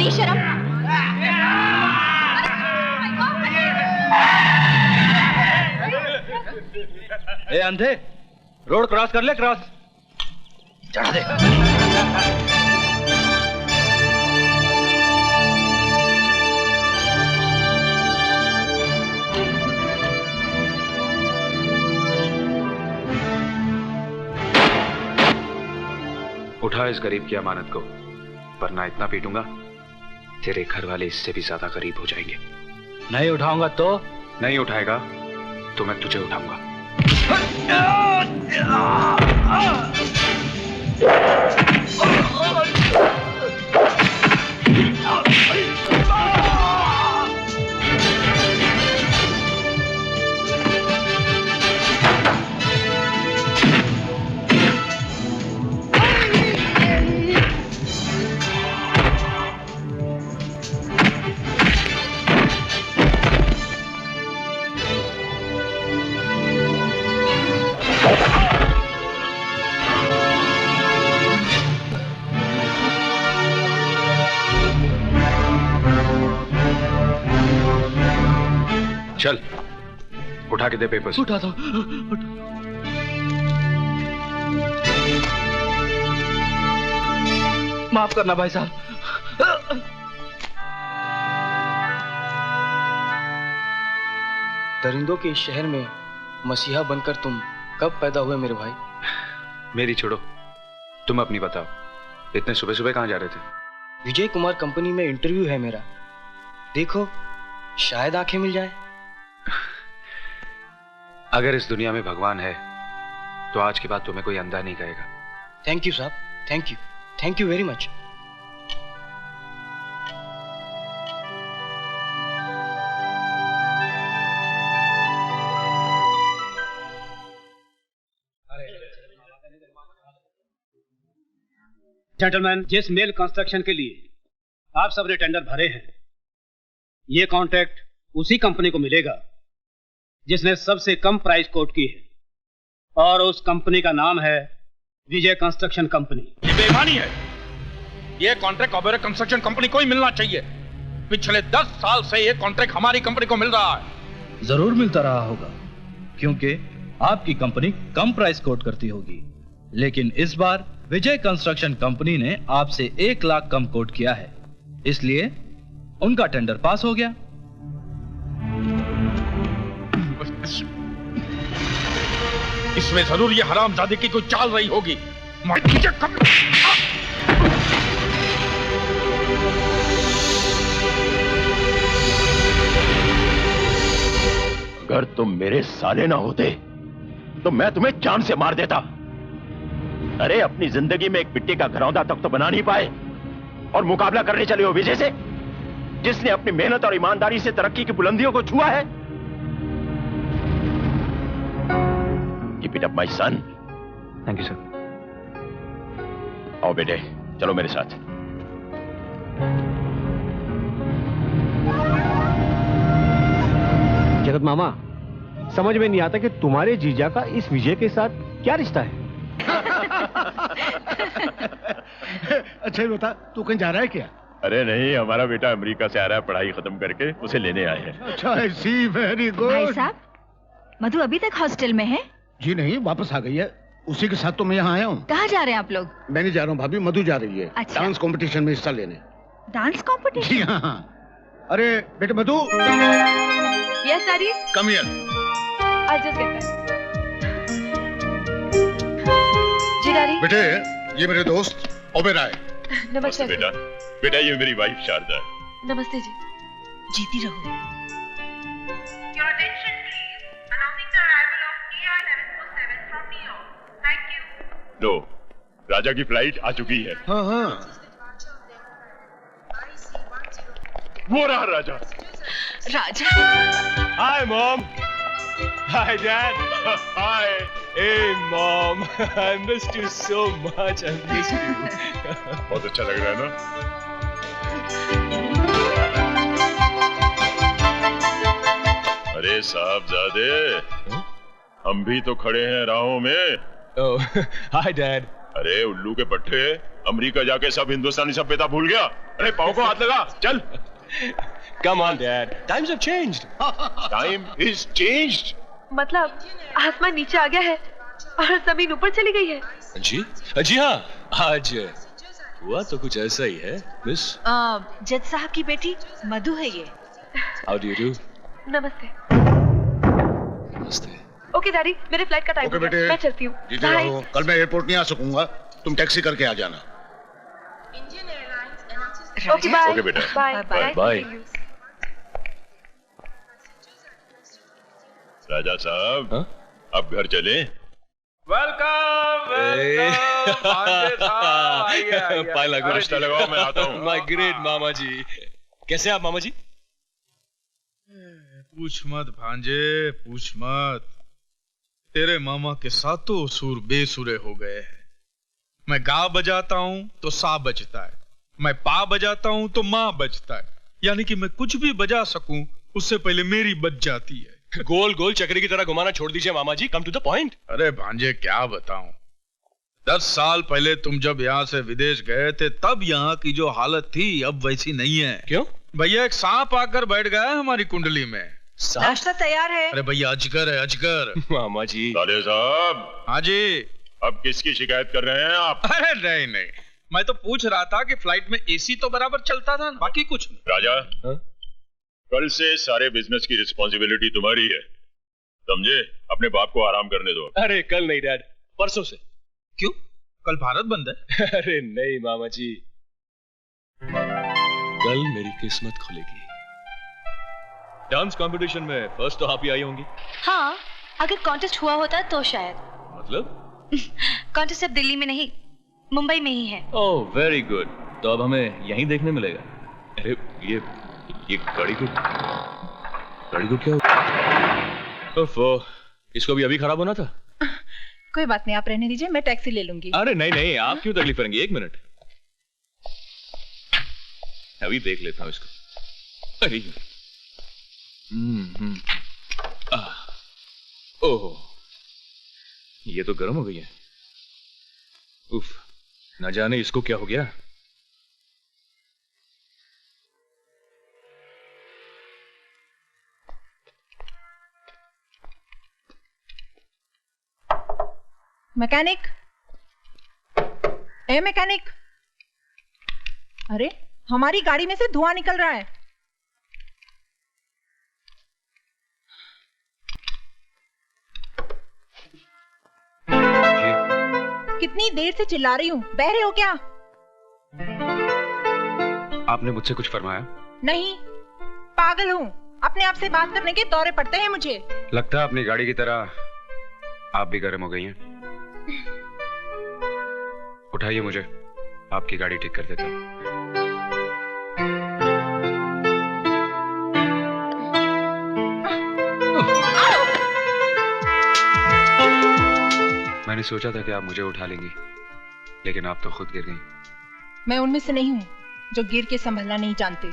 बेशरम। ए अंधे, road cross कर ले, क्रॉस चढ़ा दे। उठा इस गरीब की अमानत को, वरना इतना पीटूंगा तेरे घर वाले इससे भी ज्यादा गरीब हो जाएंगे। नहीं उठाऊंगा तो? नहीं उठाएगा तो मैं तुझे उठाऊंगा। चल उठा के दे पेपर्स। उठा दो। माफ करना भाई साहब। दरिंदों के इस शहर में मसीहा बनकर तुम कब पैदा हुए मेरे भाई? मेरी छोड़ो, तुम अपनी बताओ। इतने सुबह सुबह कहां जा रहे थे? विजय कुमार कंपनी में इंटरव्यू है मेरा, देखो शायद आंखें मिल जाए। अगर इस दुनिया में भगवान है तो आज के बाद तुम्हें कोई अंधा नहीं कहेगा। थैंक यू साहब, thank you very much. Gentleman, जिस मेल कंस्ट्रक्शन के लिए आप सबने टेंडर भरे हैं, ये कॉन्ट्रैक्ट उसी कंपनी को मिलेगा जिसने सबसे कम प्राइस कोट की है, और उस कंपनी का नाम है विजय कंस्ट्रक्शन कंपनी। ये बेईमानी है। ये कॉन्ट्रैक्ट ओबेरॉय कंस्ट्रक्शन कंपनी को ही मिलना चाहिए। पिछले 10 साल से ये कॉन्ट्रैक्ट हमारी कंपनी को मिल रहा है। जरूर मिलता रहा होगा, क्योंकि आपकी कंपनी कम प्राइस कोट करती होगी, लेकिन इस बार विजय कंस्ट्रक्शन कंपनी ने आपसे 1 लाख कम कोट किया है, इसलिए उनका टेंडर पास हो गया। इसमें जरूर ये हरामजादे की कोई चाल रही होगी। अगर तुम मेरे साले ना होते तो मैं तुम्हें जान से मार देता। अरे अपनी जिंदगी में एक मिट्टी का घरौंदा तक तो बना नहीं पाए और मुकाबला करने चले हो विजय से, जिसने अपनी मेहनत और ईमानदारी से तरक्की की बुलंदियों को छुआ है। Keep it up, my son. Thank you sir. आओ बेटे, चलो मेरे साथ। जगत मामा, समझ में नहीं आता कि तुम्हारे जीजा का इस विजय के साथ क्या रिश्ता है। अच्छा बता, तू कहीं जा रहा है क्या? अरे नहीं, हमारा बेटा अमेरिका से आ रहा है पढ़ाई खत्म करके, उसे लेने आए हैं। अच्छा, सी वेरी गुड। भाई साहब, मधु अभी तक हॉस्टल में है? जी नहीं, वापस आ गई है। उसी के साथ तो मैं यहाँ आया हूँ। कहाँ जा रहे हैं आप लोग? मैं नहीं जा रहा हूँ भाभी, मधु जा रही है। अच्छा। डांस कंपटीशन में हिस्सा लेने। Dance competition? जी हाँ। अरे बेटे Madhu. Yes daddy. Come here. I just get back. जी डैडी। बेटे, ये मेरे दोस्त ओबेरॉय। नमस्ते बेटा। बेटा, ये मेरी वाइफ शारदा है। नमस्ते जी। जीती रहो। लो, राजा की फ्लाइट आ चुकी है। हाँ हाँ। वो रहा Raja. Raja. Hi mom. Hi dad. Hi. Hey mom, I missed you so much. I missed you. बहुत अच्छा लग रहा है ना? अरे साहबजादे, हम भी तो खड़े हैं राहों में। Oh, hi dad. अरे उल्लू के पट्टे, अमेरिका जाके सब हिंदुस्तानी सभ्यता भूल गया। अरे पाँव को हाथ लगा, चल। Come on, Dad. Times have changed. Time is changed. मतलब आसमान नीचे आ गया है और जमीन ऊपर चली गई है। जी हाँ, आज हुआ तो कुछ ऐसा ही है, मिस। जज साहब की बेटी मधु है ये। How do you do? नमस्ते। नमस्ते। ओके डैडी, मेरे फ्लाइट का टाइम हो गया, मैं चलती हूँ। जीते रहो, कल मैं एयरपोर्ट नहीं आ सकूंगा, तुम टैक्सी करके आ जाना। Okay bye. ओके बेटा। Bye bye. बाय। राजा साहब, अब घर चले। वेलकम पाला नाश्ता लगाओ, मैं आता हूँ। माय ग्रेट मामा जी। कैसे आप मामा जी? पूछ मत भांजे, पूछ मत। तेरे मामा के सातों सुर बेसुरे हो गए हैं। मैं गा बजाता हूं तो सा बजता है, मैं पा बजाता हूं तो माँ बजता है। यानी कि मैं कुछ भी बजा सकूं उससे पहले मेरी बज जाती है। गोल गोल चक्री की तरह घुमाना छोड़ दीजिए मामा जी, कम टू द पॉइंट। अरे भांजे क्या बताऊं, 10 साल पहले तुम जब यहाँ से विदेश गए थे तब यहाँ की जो हालत थी अब वैसी नहीं है। क्यों? भैया एक सांप आकर बैठ गया है हमारी कुंडली में। नाश्ता तैयार है। अरे भैया अजगर है, अजगर। मामा जी। राजा साहब। हाँ जी। अब किसकी शिकायत कर रहे हैं आप? अरे नहीं नहीं, मैं तो पूछ रहा था कि फ्लाइट में एसी तो बराबर चलता था, बाकी कुछ नहीं। राजा, कल से सारे बिजनेस की रिस्पॉन्सिबिलिटी तुम्हारी है, समझे? अपने बाप को आराम करने दो। अरे कल नहीं डैड, परसों से। क्यों? कल भारत बंद है। अरे नहीं मामा जी, कल मेरी किस्मत खुलेगी। डांस कंपटीशन में फर्स्ट तो आप ही आई होंगी। हाँ, अगर कॉन्टेस्ट हुआ होता तो शायद। मतलब? कॉन्टेस्ट अब दिल्ली में नहीं, मुंबई में ही है। ओह वेरी गुड, तो अब हमें यहीं देखने मिलेगा। अरे ये गाड़ी को क्या ओफो, इसको भी अभी खराब होना था। कोई बात नहीं, आप रहने दीजिए, मैं टैक्सी ले लूंगी। अरे नहीं नहीं, आप क्यों तकलीफ करेंगे? 1 मिनट, अभी देख लेता हूँ इसको। अरे ओह, ये तो गर्म हो गई है। उफ, न जाने इसको क्या हो गया। मैकेनिक, ए मैकेनिक, अरे हमारी गाड़ी में से धुआं निकल रहा है। कितनी देर से चिल्ला रही हूँ, बहरे हो क्या? आपने मुझसे कुछ फरमाया? नहीं, पागल हूँ, अपने आप से बात करने के दौरे पड़ते हैं मुझे। लगता है अपनी गाड़ी की तरह आप भी गर्म हो गई हैं। उठाइए मुझे, आपकी गाड़ी ठीक कर देता हूं। मैंने सोचा था कि आप मुझे उठा लेंगी, लेकिन आप तो खुद गिर गई। मैं उनमें से नहीं हूँ जो गिर के संभलना नहीं जानते।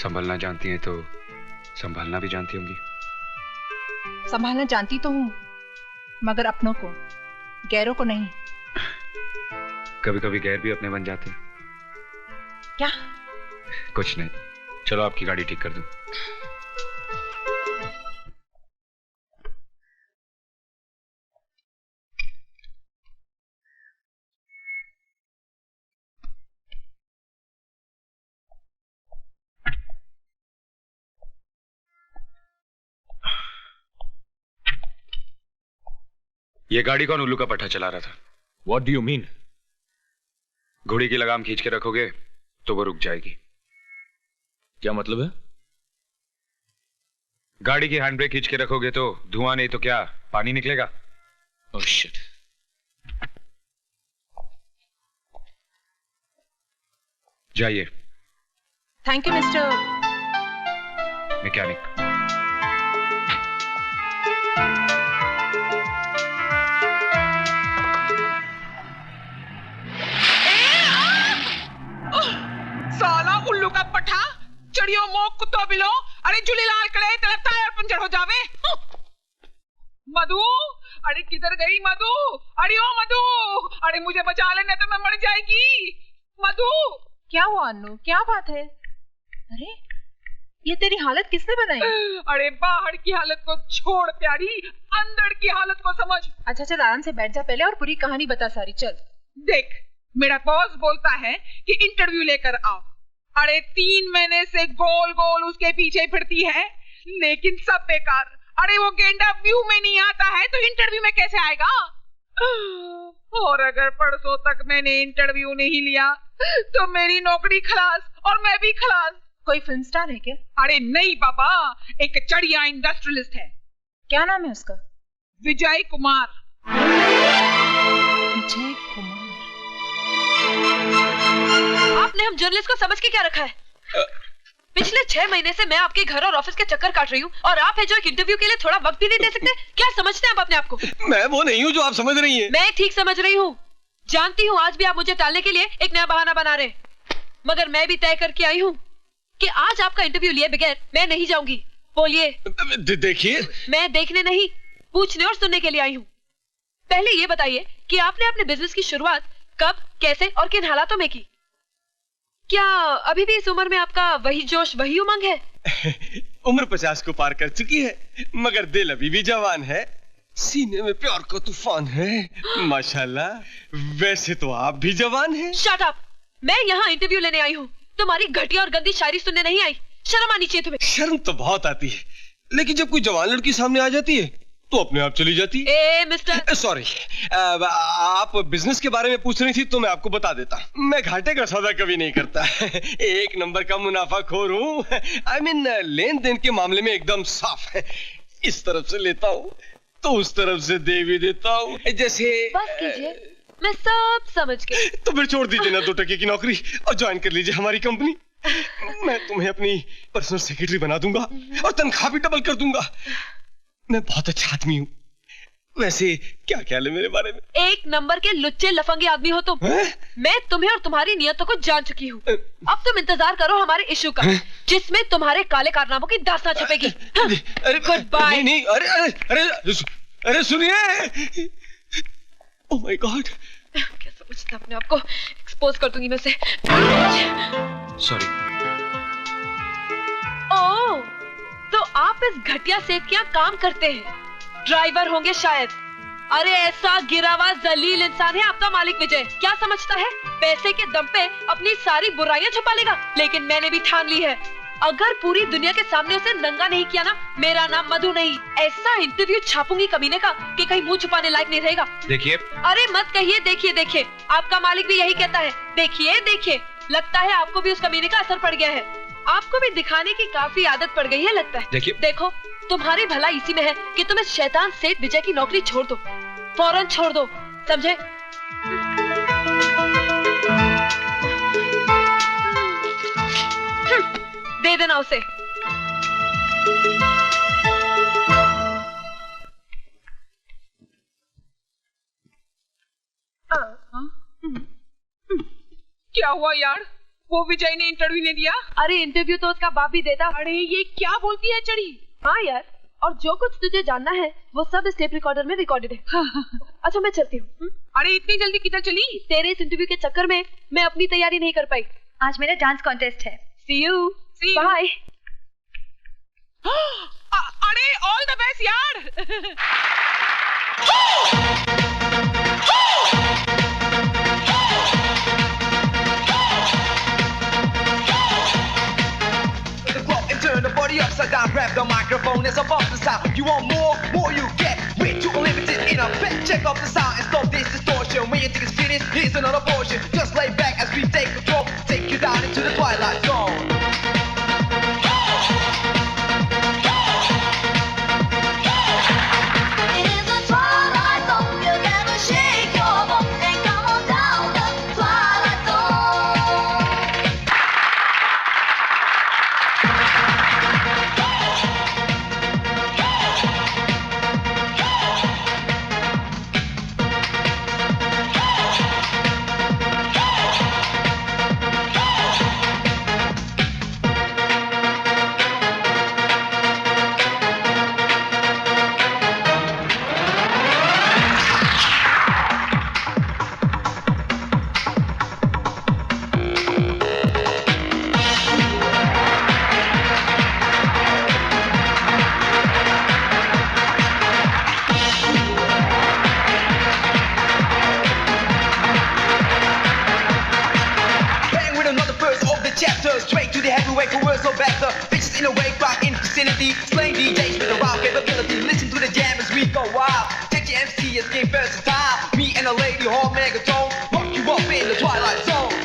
संभलना जानती हैं तो संभालना भी जानती होंगी। संभालना जानती तो हूँ, मगर अपनों को, गैरों को नहीं। कभी कभी गैर भी अपने बन जाते हैं। क्या? कुछ नहीं, चलो आपकी गाड़ी ठीक कर दूं। ये गाड़ी कौन उल्लू का पट्टा चला रहा था? What do you mean? घोड़ी की लगाम खींच के रखोगे तो वो रुक जाएगी। क्या मतलब है? गाड़ी की हैंड ब्रेक खींच के रखोगे तो धुआं नहीं तो क्या, पानी निकलेगा। Oh shit. जाइए। Thank you mister mechanic. साला उल्लू का पठा, चिड़ियों मोक कुत्तों बिलो, अरे झूलेलाल करे तेरा टायर पंचर हो जावे। मधु, अरे किधर गई मधु? अरे ओ मधु, अरे मुझे बचा लेने तो मैं मर जाएगी। मधु, क्या हुआ अन्नू, क्या बात है? अरे ये तेरी हालत किसने बनाई? अरे बाहर की हालत को छोड़ प्यारी, अंदर की हालत को समझ। अच्छा चल आराम से बैठ जा पहले और पूरी कहानी बता सारी। चल देख, मेरा बॉस बोलता है कि इंटरव्यू लेकर आओ। अरे 3 महीने से गोल गोल उसके पीछे फिरती है, लेकिन सब बेकार। अरे वो गेंडा व्यू में नहीं आता है तो इंटरव्यू में कैसे आएगा? और अगर परसों तक मैंने इंटरव्यू नहीं लिया तो मेरी नौकरी खलास और मैं भी खलास। कोई फिल्म स्टार है क्या? अरे नहीं बाबा, एक चढ़िया इंडस्ट्रियलिस्ट है। क्या नाम है उसका? विजय कुमार। विजय कुमार। आपने हम जर्नलिस्ट को समझ के क्या रखा है? पिछले 6 महीने से मैं आपके घर और ऑफिस के चक्कर काट रही हूँ और आप है जो एक इंटरव्यू के लिए थोड़ा वक्त भी नहीं दे सकते। क्या समझते हैं आप अपने आप को? मैं वो नहीं हूँ जो आप समझ रही हैं। मैं ठीक समझ रही हूँ। जानती हूँ आज भी आप मुझे टालने के लिए एक नया बहाना बना रहे हैं, मगर मैं भी तय करके आई हूँ कि आज आपका इंटरव्यू लिए बगैर मैं नहीं जाऊंगी। बोलिए। देखिए, मैं देखने नहीं, पूछने और सुनने के लिए आई हूँ। पहले ये बताइए कि आपने अपने बिजनेस की शुरुआत कब, कैसे और किन हालातों में की? क्या अभी भी इस उम्र में आपका वही जोश, वही उमंग है? उम्र 50 को पार कर चुकी है, मगर दिल अभी भी जवान है। सीने में प्यार का तूफान है माशाल्लाह। वैसे तो आप भी जवान हैं। Shut up. मैं यहाँ इंटरव्यू लेने आई हूँ, तुम्हारी घटिया और गंदी शायरी सुनने नहीं आई। शर्म आनी चाहिए तुम्हें। शर्म तो बहुत आती है, लेकिन जब कोई जवान लड़की सामने आ जाती है तो अपने आप चली जाती है। मिस्टर सॉरी, आप बिजनेस के बारे में पूछ रही थी तो मैं आपको बता देता। मैं घाटे का सौदा कभी नहीं करता। 1 नंबर का मुनाफाखोर हूँ। आई मीन लेन देन के मामले में एकदम साफ है। इस तरफ से लेता हूँ तो उस तरफ से दे भी देता हूँ। जैसे बस कीजिए, मैं सब समझ गई। तो फिर छोड़ दीजिए ना 2 टके की नौकरी और ज्वाइन कर लीजिए हमारी कंपनी। मैं तुम्हें अपनी पर्सनल सेक्रेटरी बना दूंगा और तनख्वाह भी डबल कर दूंगा। मैं बहुत अच्छा आदमी हूँ। वैसे क्या ख्याल है मेरे बारे में? 1 नंबर के लुच्चे लफंगे आदमी हो तुम। मैं तुम्हें और तुम्हारी नियतों को जान चुकी हूँ। अब तुम इंतजार करो हमारे इश्यू का, जिसमें तुम्हारे काले कारनामों की दास्तां छपेगी। Good bye. नहीं, अरे सुनिए। ओह माय गॉड, क्या समझते अपने आप को? एक्सपोज कर दूंगी मैं उसे। सॉरी। ओह, तो आप इस घटिया सेठ के यहाँ काम करते हैं? ड्राइवर होंगे शायद। अरे ऐसा गिरा हुआ जलील इंसान है आपका मालिक विजय। क्या समझता है पैसे के दम पे अपनी सारी बुराइयां छुपा लेगा? लेकिन मैंने भी ठान ली है, अगर पूरी दुनिया के सामने उसे नंगा नहीं किया ना, मेरा नाम मधु नहीं। ऐसा इंटरव्यू छापूंगी कमीने का कि कहीं मुंह छुपाने लायक नहीं रहेगा। देखिए। अरे मत कहिए देखिए देखिए, आपका मालिक भी यही कहता है। देखिए देखिए, लगता है आपको भी उस कमीने का असर पड़ गया है। आपको भी दिखाने की काफी आदत पड़ गई है लगता है। देखिए। देखो, तुम्हारी भलाई इसी में है कि तुम इस शैतान सेठ विजय की नौकरी छोड़ दो, फौरन छोड़ दो, समझे? दे देना उसे। क्या हुआ यार? वो विजय ने इंटरव्यू नहीं दिया? अरे इंटरव्यू तो उसका बाप भी देता। अरे ये क्या बोलती है चढ़ी? हाँ यार, और जो कुछ तुझे जानना है वो सब इस टेप रिकॉर्डर में रिकॉर्डेड है। अच्छा मैं चलती हूँ। अरे इतनी जल्दी किधर चली? तेरे इस इंटरव्यू के चक्कर में मैं अपनी तैयारी नहीं कर पाई। आज मेरा डांस कॉन्टेस्ट है। See you. बाय। अरे ऑल द बेस्ट यार। Turn the body upside down, grab the microphone, it's about the sound. You want more you get. Way too unlimited in a bed. Check out the sound and stop this distortion. When you think it's finished, here's another portion. Just lay back as we take control, take you down into the twilight zone. the way for words so back the bitches in the way crowd in vicinity. Slaying DJs with the raw capability. Listen to the jam as we go wild. Take your MC as game versatile. Me and the lady hall megatone. Rock you up in the twilight zone.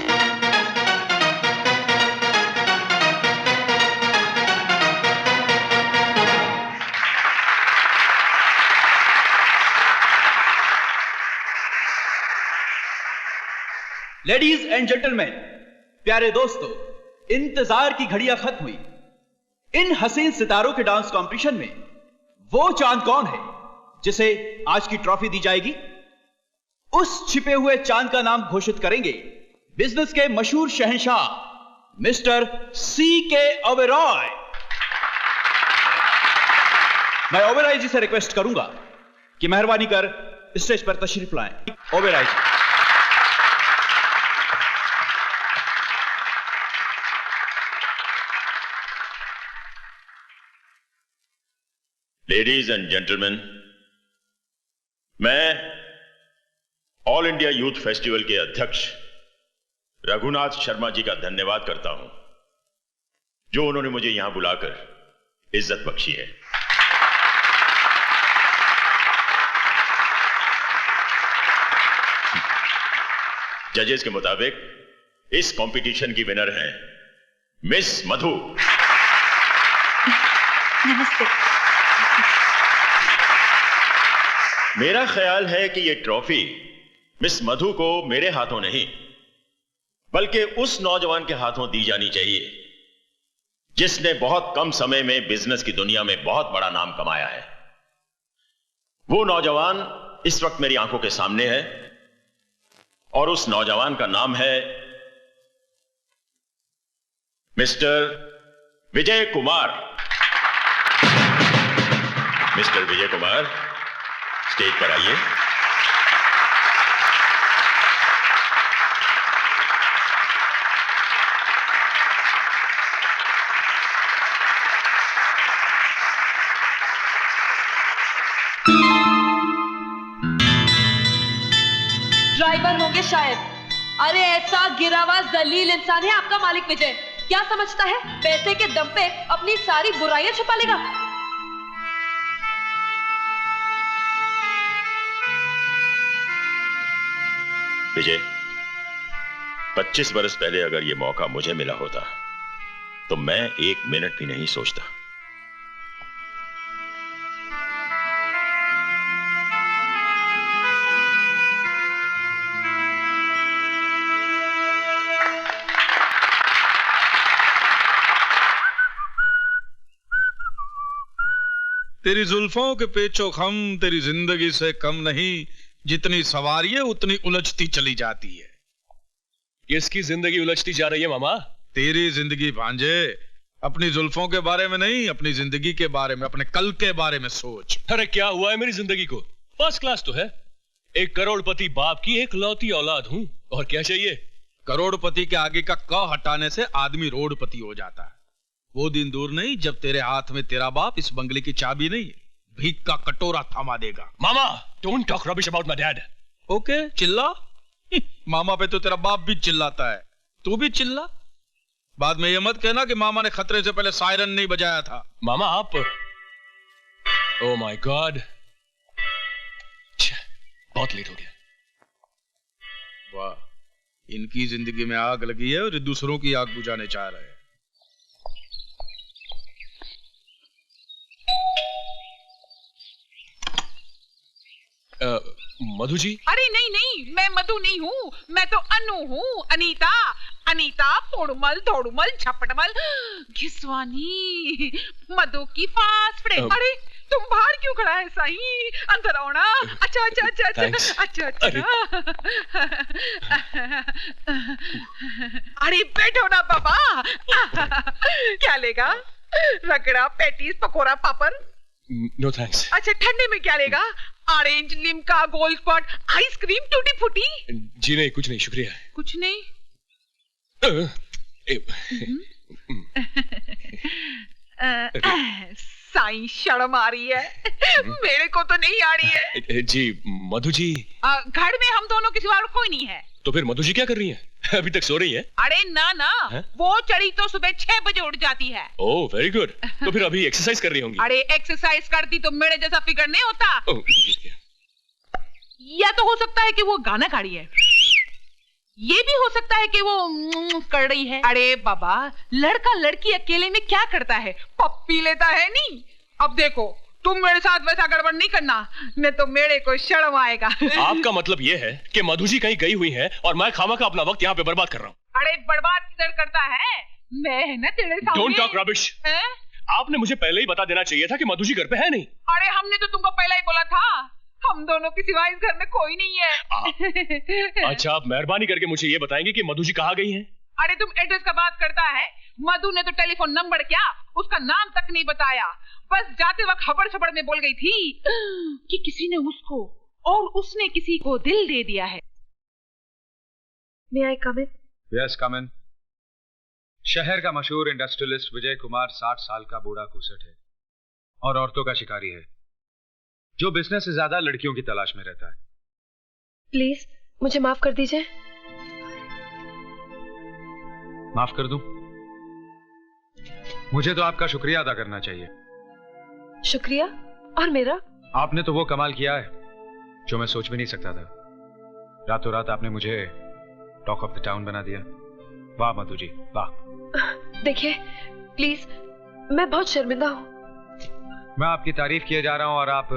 Ladies and gentleman, प्यारे दोस्तों, इंतजार की घड़ियां खत्म हुई। इन हसीन सितारों के डांस कंपटीशन में वो चांद कौन है जिसे आज की ट्रॉफी दी जाएगी? उस छिपे हुए चांद का नाम घोषित करेंगे बिजनेस के मशहूर शहंशाह मिस्टर C.K. ओबेरॉय। मैं ओबेरॉय जी से रिक्वेस्ट करूंगा कि मेहरबानी कर स्टेज पर तशरीफ लाएं। ओबेरॉय जी। लेडीज एंड जेंटलमैन, मैं ऑल इंडिया यूथ फेस्टिवल के अध्यक्ष रघुनाथ शर्मा जी का धन्यवाद करता हूं, जो उन्होंने मुझे यहां बुलाकर इज्जत बख्शी है। जजेस के मुताबिक इस कंपटीशन की विनर हैं मिस मधु। नमस्ते। मेरा ख्याल है कि यह ट्रॉफी मिस मधु को मेरे हाथों नहीं बल्कि उस नौजवान के हाथों दी जानी चाहिए जिसने बहुत कम समय में बिजनेस की दुनिया में बहुत बड़ा नाम कमाया है। वो नौजवान इस वक्त मेरी आंखों के सामने है और उस नौजवान का नाम है mister Vijay Kumar. Mister Vijay Kumar, stage पर आइए। ड्राइवर होंगे शायद। अरे ऐसा गिरा हुआ जलील इंसान है आपका मालिक विजय। क्या समझता है पैसे के दम पे अपनी सारी बुराइयां छुपा लेगा? विजय, 25 बरस पहले अगर यह मौका मुझे मिला होता तो मैं 1 मिनट भी नहीं सोचता। तेरी जुल्फों के पेचो खम तेरी जिंदगी से कम नहीं, जितनी सवारी है उतनी उलझती चली जाती है। किसकी जिंदगी उलझती जा रही है मामा? तेरी जिंदगी भांजे। अपनी जुल्फों के बारे में नहीं, अपनी जिंदगी के बारे में, अपने कल के बारे में सोच। अरे क्या हुआ है मेरी जिंदगी को? फर्स्ट क्लास तो है। एक करोड़पति बाप की एक लौती औलाद हूं, और क्या चाहिए? करोड़पति के आगे का क हटाने से आदमी रोडपति हो जाता है। वो दिन दूर नहीं जब तेरे हाथ में तेरा बाप इस बंगले की चाबी नहीं, भीख का कटोरा थमा देगा। मामा, don't talk rubbish about my dad. Okay, चिल्ला। मामा पे तो तेरा बाप भी चिल्लाता है, तू भी चिल्ला। बाद में ये मत कहना कि मामा ने खतरे से पहले सायरन नहीं बजाया था। मामा आप, ओह माय गॉड, बहुत लेट हो गया। वाह, इनकी जिंदगी में आग लगी है और दूसरों की आग बुझाने चाह रहे हैं। मधु जी? अरे नहीं नहीं, मैं मधु नहीं हूँ, मैं तो अनु हूँ, अनीता। अनीता पोड़मल धोड़मल झपटमल घिसवानी मधु की फास्ट फ्रेंड। अरे तुम बाहर क्यों खड़ा है साईं? अंदर आओ ना। अच्छा अच्छा अच्छा अच्छा अच्छा अच्छा। अरे बैठो ना बाबा। क्या लेगा? रगड़ा, patties, pakora, papad? No thanks. अच्छा, ठंडे में क्या लेगा? Orange, Limca, gold spot, ice cream, tutti frutti? जी नहीं, कुछ नहीं, शुक्रिया। कुछ नहीं? साईं शर्म आ रही है। मेरे को तो नहीं आ रही है। जी मधु जी, घर में हम दोनों के सिवा और कोई नहीं है। तो फिर मधु जी क्या कर रही हैं? अभी तक सो रही है? अरे ना ना है? वो चढ़ी तो सुबह 6 बजे उठ जाती है। Oh very good. तो फिर अभी एक्सरसाइज कर रही होंगी। अरे एक्सरसाइज करती तो मेरे जैसा फिगर नहीं होता। ओह, या तो हो सकता है कि वो गाना गा रही है, ये भी हो सकता है कि वो कर रही है। अरे बाबा, लड़का लड़की अकेले में क्या करता है, पप्पी लेता है नहीं। अब देखो तुम मेरे साथ वैसा गड़बड़ नहीं करना, नहीं तो मेरे को शर्म आएगा। आपका मतलब ये है कि मधु जी कहीं गई हुई है और मैं खामखा अपना वक्त यहाँ पे बर्बाद कर रहा हूँ। अरे बर्बाद किधर करता है, मैं है ना तेरे सामने। Don't talk rubbish. आपने मुझे पहले ही बता देना चाहिए था कि मधु जी घर पे है नहीं। अरे हमने तो तुमको पहले ही बोला था, हम दोनों के सिवा इस घर में कोई नहीं है। अच्छा, आप मेहरबानी करके मुझे ये बताएंगे कि मधु जी कहाँ गई हैं? अरे तुम एड्रेस का बात करता है, मधु ने तो टेलीफोन नंबर क्या, उसका नाम तक नहीं बताया। बस जाते वक्त हबड़ सबड़ में बोल गई थी कि किसी ने उसको और उसने किसी को दिल दे दिया है। May I come in? Yes come in. शहर का मशहूर इंडस्ट्रियलिस्ट विजय कुमार 60 साल का बूढ़ा कुसट है और औरतों का शिकारी है, जो बिजनेस से ज्यादा लड़कियों की तलाश में रहता है। प्लीज मुझे माफ कर दीजिए। माफ कर दूं? मुझे तो आपका शुक्रिया अदा करना चाहिए। शुक्रिया? और मेरा? आपने तो वो कमाल किया है जो मैं सोच भी नहीं सकता था। रातों रात आपने मुझे टॉक ऑफ द टाउन बना दिया। वाह मधु जी, वाह। देखिए प्लीज, मैं बहुत शर्मिंदा हूँ। मैं आपकी तारीफ किए जा रहा हूँ और आप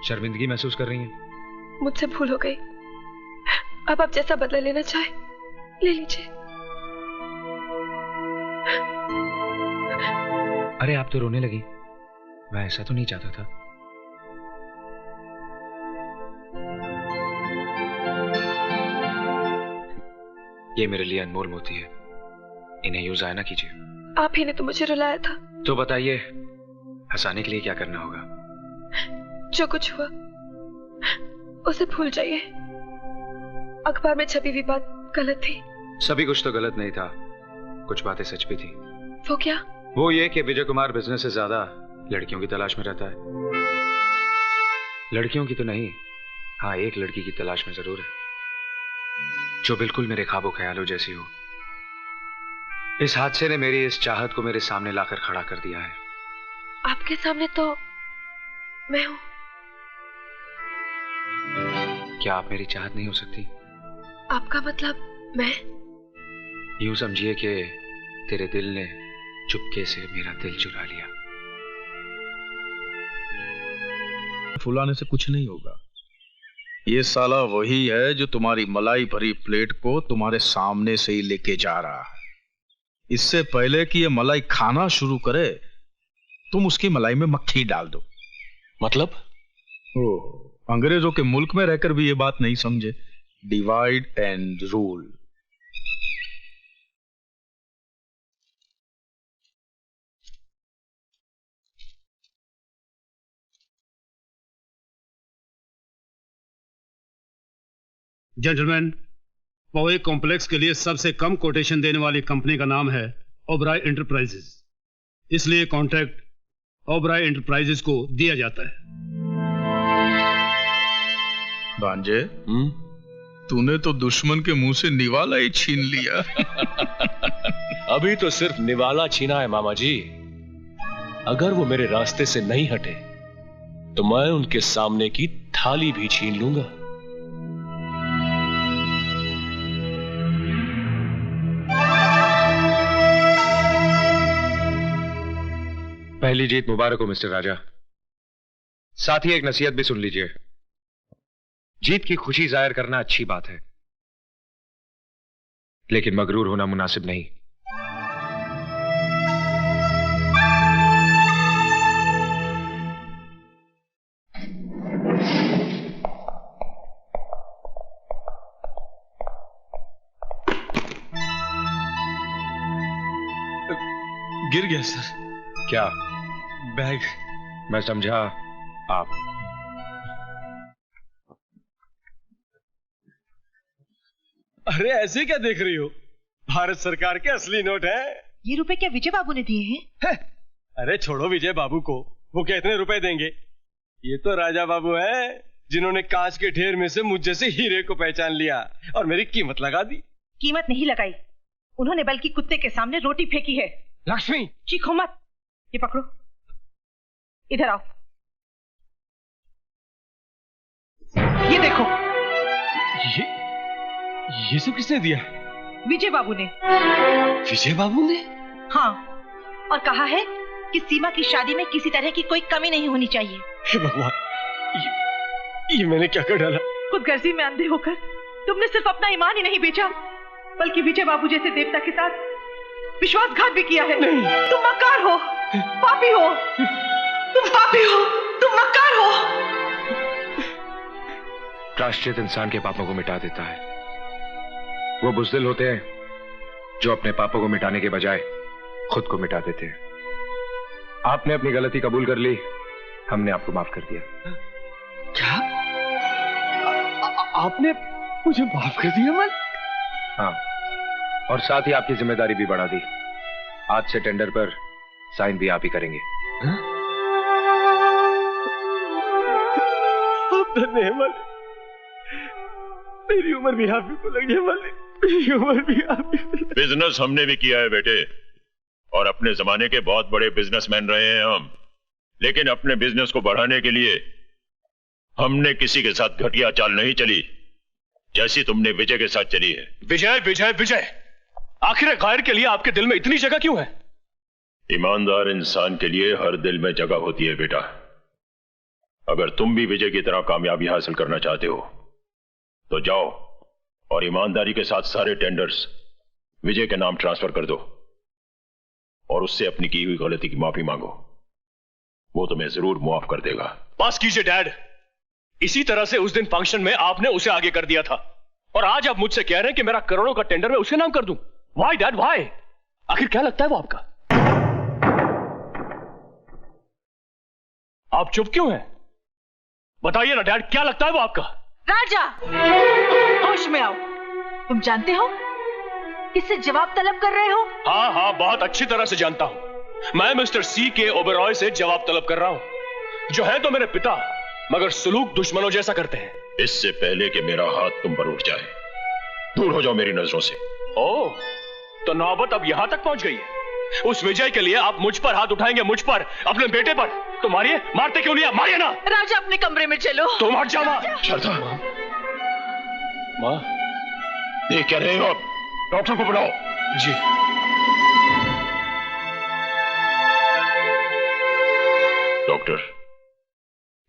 शर्मिंदगी महसूस कर रही हैं। मुझसे भूल हो गई, अब आप जैसा बदला लेना चाहे ले लीजिए। अरे आप तो रोने लगी, मैं ऐसा तो नहीं चाहता था। ये मेरे लिए अनमोल मोती है, इन्हें यूज आया ना कीजिए। आप ही ने तो मुझे रुलाया था। तो बताइए, हंसाने के लिए क्या करना होगा? जो कुछ हुआ उसे भूल जाइए। अखबार में छपी हुई बात गलत थी। सभी कुछ तो गलत नहीं था, कुछ बातें सच भी थी। वो क्या? वो ये कि विजय कुमार बिजनेस से ज्यादा लड़कियों की तलाश में रहता है। लड़कियों की तो नहीं, हाँ एक लड़की की तलाश में जरूर है, जो बिल्कुल मेरे ख्वाबों ख्यालों जैसी हो। इस हादसे ने मेरी इस चाहत को मेरे सामने लाकर खड़ा कर दिया है। आपके सामने तो मैं हूं। क्या आप मेरी चाहत नहीं हो सकती? आपका मतलब मैं? यूं समझिए कि तेरे दिल ने चुपके से मेरा दिल चुरा लिया। फुलाने से कुछ नहीं होगा। ये साला वही है जो तुम्हारी मलाई भरी प्लेट को तुम्हारे सामने से ही लेके जा रहा है। इससे पहले कि ये मलाई खाना शुरू करे, तुम उसकी मलाई में मक्खी डाल दो। मतलब? ओह, अंग्रेजों के मुल्क में रहकर भी ये बात नहीं समझे। Divide and rule. जेंटलमैन, पवे कॉम्प्लेक्स के लिए सबसे कम कोटेशन देने वाली कंपनी का नाम है ओबराय एंटरप्राइजेस, इसलिए कॉन्ट्रैक्ट ओबराय एंटरप्राइजेस को दिया जाता है। भांजे, तूने तो दुश्मन के मुंह से निवाला ही छीन लिया। अभी तो सिर्फ निवाला छीना है मामा जी। अगर वो मेरे रास्ते से नहीं हटे तो मैं उनके सामने की थाली भी छीन लूंगा। पहली जीत मुबारक हो मिस्टर राजा। साथ ही एक नसीहत भी सुन लीजिए। जीत की खुशी जाहिर करना अच्छी बात है, लेकिन मगरूर होना मुनासिब नहीं। गिर गया सर। क्या? बैग। मैं समझा आप। अरे ऐसे क्या देख रही हो? भारत सरकार के असली नोट है। ये रुपए क्या विजय बाबू ने दिए हैं? अरे छोड़ो विजय बाबू को, वो कितने रुपए देंगे? ये तो राजा बाबू है जिन्होंने कांच के ढेर में से मुझ जैसे हीरे को पहचान लिया और मेरी कीमत लगा दी। कीमत नहीं लगाई, उन्होंने बल्कि कुत्ते के सामने रोटी फेंकी है। लक्ष्मी चीखो मत, ये पकड़ो, इधर आओ, ये देखो। ये सब किसने दिया? विजय बाबू ने। विजय बाबू ने? हाँ, और कहा है कि सीमा की शादी में किसी तरह की कोई कमी नहीं होनी चाहिए। हे भगवान, ये मैंने क्या कर डाला? खुदगर्जी में अंधे होकर तुमने सिर्फ अपना ईमान ही नहीं बेचा, बल्कि विजय बाबू जैसे देवता के साथ विश्वासघात भी किया है। नहीं। तुम मक्कार हो, पापी हो, तुम पापी हो, तुम मक्कार हो। प्रायश्चित इंसान के पापों को मिटा देता है। वो बुज़दिल होते हैं जो अपने पापों को मिटाने के बजाय खुद को मिटा देते हैं। आपने अपनी गलती कबूल कर ली, हमने आपको माफ कर दिया। क्या? आपने मुझे माफ कर दिया? मन? हाँ, और साथ ही आपकी जिम्मेदारी भी बढ़ा दी। आज से टेंडर पर साइन भी आप ही करेंगे। मेरी उम्र भी आप ही को लगने वाली, मेरी उम्र भी आप ही को। बिजनेस हमने भी किया है बेटे, और अपने जमाने के बहुत बड़े बिजनेसमैन रहे हैं हम, लेकिन अपने बिजनेस को बढ़ाने के लिए हमने किसी के साथ घटिया चाल नहीं चली जैसी तुमने विजय के साथ चली है। विजय विजय विजय, आखिर गायर के लिए आपके दिल में इतनी जगह क्यों है? ईमानदार इंसान के लिए हर दिल में जगह होती है बेटा। अगर तुम भी विजय की तरह कामयाबी हासिल करना चाहते हो तो जाओ और ईमानदारी के साथ सारे टेंडर्स विजय के नाम ट्रांसफर कर दो और उससे अपनी की हुई गलती की माफी मांगो। वो तुम्हें जरूर मुआफ कर देगा। पास कीजिए डैड, इसी तरह से उस दिन फंक्शन में आपने उसे आगे कर दिया था, और आज आप मुझसे कह रहे हैं कि मेरा करोड़ों का टेंडर मैं उसके नाम कर दूं। Why dad, why? आखिर क्या लगता है वो आपका? आप चुप क्यों हैं? बताइए ना डैड, क्या लगता है वो आपका? राजा, होश में आओ। तुम जानते हो किससे जवाब तलब कर रहे हो? हाँ हाँ, बहुत अच्छी तरह से जानता हूं। मैं मिस्टर सी के ओबेरॉय से जवाब तलब कर रहा हूं, जो है तो मेरे पिता, मगर सुलूक दुश्मनों जैसा करते हैं। इससे पहले कि मेरा हाथ तुम पर उठ जाए, दूर हो जाओ मेरी नजरों से। ओह, तो नौबत अब यहां तक पहुंच गई है। उस विजय के लिए आप मुझ पर हाथ उठाएंगे, मुझ पर, अपने बेटे पर। तो मारिए, मारते क्यों नहीं? मारिए ना। राजा, अपने कमरे में चलो। तुम हट जाओ मां। शारदा, मां, देख क्या रहे हो आप? डॉक्टर को बुलाओ। जी। डॉक्टर,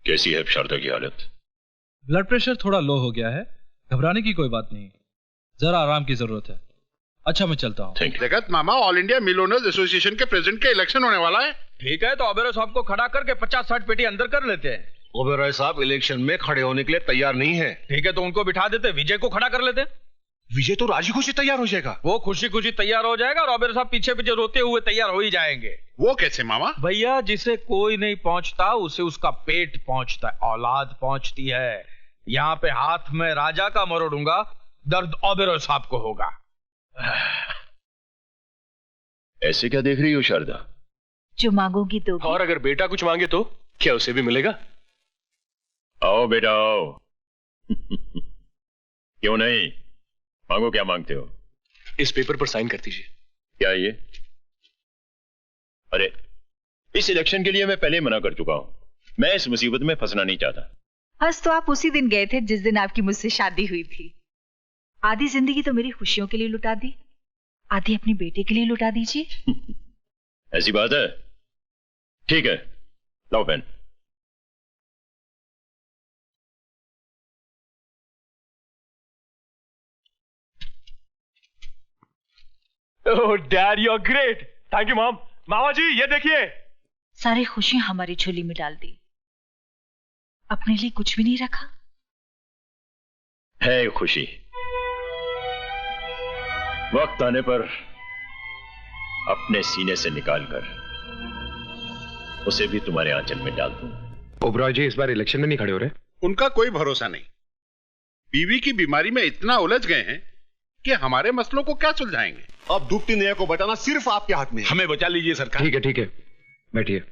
कैसी है शारदा की हालत? ब्लड प्रेशर थोड़ा लो हो गया है, घबराने की कोई बात नहीं, जरा आराम की जरूरत है। अच्छा, मैं चलता हूँ। जगत मामा, all India mill owners association के प्रेसिडेंट का इलेक्शन होने वाला है। ठीक है, तो ओबेरॉय साहब को खड़ा करके 50-60 पेटी अंदर कर लेते हैं। ओबेरॉय साहब इलेक्शन में खड़े होने के लिए तैयार नहीं है। ठीक है, तो उनको बिठा देते, विजय को खड़ा कर लेते। विजय तो राजी खुशी तैयार हो जाएगा। वो खुशी खुशी तैयार हो जाएगा और ओबेरॉय साहब पीछे पीछे रोते हुए तैयार हो ही जाएंगे। वो कैसे मामा? भैया, जिसे कोई नहीं पहुंचता उसे उसका पेट पहुंचता है, औलाद पहुंचती है। यहाँ पे हाथ में राजा का मरोड़ूंगा, दर्द ओबेरॉय साहब को होगा। ऐसे क्या देख रही हो शारदा? जो मांगोगी तो। और अगर बेटा कुछ मांगे तो क्या उसे भी मिलेगा? आओ बेटा आओ। क्यों नहीं, मांगो, क्या मांगते हो? इस पेपर पर साइन कर दीजिए। क्या ये? अरे, इस इलेक्शन के लिए मैं पहले मना कर चुका हूं। मैं इस मुसीबत में फंसना नहीं चाहता। हंस तो आप उसी दिन गए थे जिस दिन आपकी मुझसे शादी हुई थी। आधी जिंदगी तो मेरी खुशियों के लिए लुटा दी, आधी अपने बेटे के लिए लुटा दीजिए। ऐसी बात है? ठीक है, लाओ pen. Oh dad, you are great. Thank you mom. मामा जी, ये देखिए। सारी खुशियां हमारी झोली में डाल दी, अपने लिए कुछ भी नहीं रखा। है खुशी, वक्त आने पर अपने सीने से निकालकर उसे भी तुम्हारे आंचल में डाल दूं। ओबेरॉय जी इस बार इलेक्शन में नहीं खड़े हो रहे? उनका कोई भरोसा नहीं। बीवी की बीमारी में इतना उलझ गए हैं कि हमारे मसलों को क्या सुलझाएंगे। अब डूबती नैया को बचाना सिर्फ आपके हाथ में है। हमें बचा लीजिए सरकार। ठीक है ठीक है, बैठिए,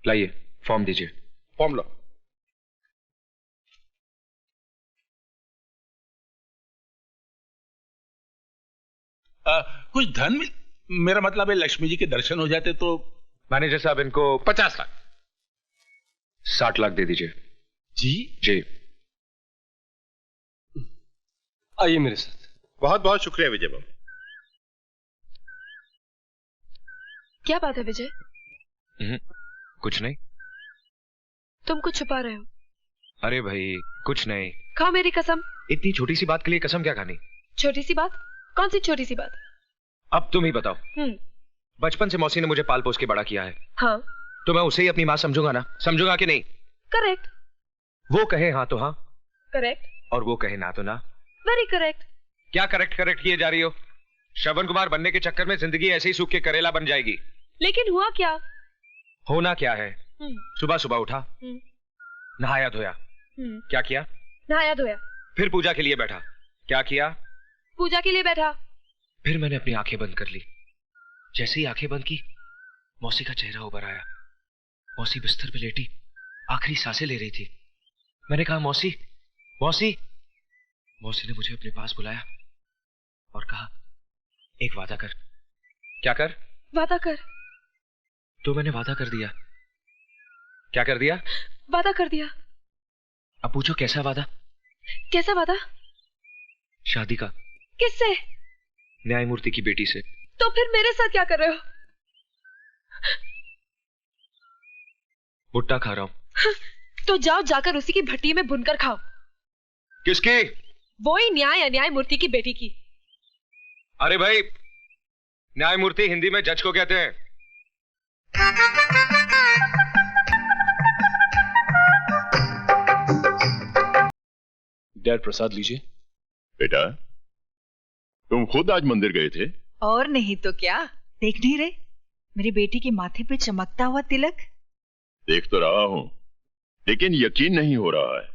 लाइए फॉर्म दीजिए। फॉर्म लो। कुछ धन मेरा मतलब है लक्ष्मी जी के दर्शन हो जाते तो। मैनेजर साहब इनको 50 लाख 60 लाख दे दीजिए। जी जी आइए मेरे साथ। बहुत बहुत शुक्रिया विजय बाबू। क्या बात है विजय? कुछ नहीं। तुम कुछ छुपा रहे हो? अरे भाई कुछ नहीं। खाओ मेरी कसम। इतनी छोटी सी बात के लिए कसम क्या खानी? छोटी सी बात? कौन सी छोटी सी बात? अब तुम ही बताओ। बचपन से मौसी ने मुझे पाल पोस के बड़ा किया है। हाँ। तो मैं उसे ही अपनी माँ समझूंगा ना? समझूंगा कि नहीं? करेक्ट। वो कहे हाँ तो हाँ। करेक्ट। और वो कहे ना तो ना। Very correct. क्या करेक्ट करेक्ट किए जा रही हो? श्रवण कुमार बनने के चक्कर में जिंदगी ऐसे ही सूख के करेला बन जाएगी। लेकिन हुआ क्या? होना क्या है? सुबह सुबह उठा, नहाया धोया। क्या किया? नहाया धोया। फिर पूजा के लिए बैठा। क्या किया? पूजा के लिए बैठा। फिर मैंने अपनी आंखें बंद कर ली। जैसे ही आंखें बंद की, मौसी का चेहरा उभर आया। मौसी बिस्तर पे लेटी आखिरी सांसें ले रही थी। मैंने कहा मौसी, मौसी। मौसी ने मुझे अपने पास बुलाया और कहा एक वादा कर। क्या कर? वादा कर। तो मैंने वादा कर दिया। क्या कर दिया? वादा कर दिया। अब पूछो कैसा वादा? कैसा वादा? शादी का। किससे? न्यायमूर्ति की बेटी से। तो फिर मेरे साथ क्या कर रहे हो? भुट्टा खा रहा हूं। तो जाओ जाकर उसी की भट्टी में भुनकर खाओ। किसकी? वही न्याय अन्यायमूर्ति की बेटी की। अरे भाई, न्यायमूर्ति हिंदी में जज को कहते हैं। डैड प्रसाद लीजिए। बेटा, तुम खुद आज मंदिर गए थे? और नहीं तो क्या, देख नहीं रहे मेरी बेटी के माथे पे चमकता हुआ तिलक? देख तो रहा हूं, लेकिन यकीन नहीं हो रहा है।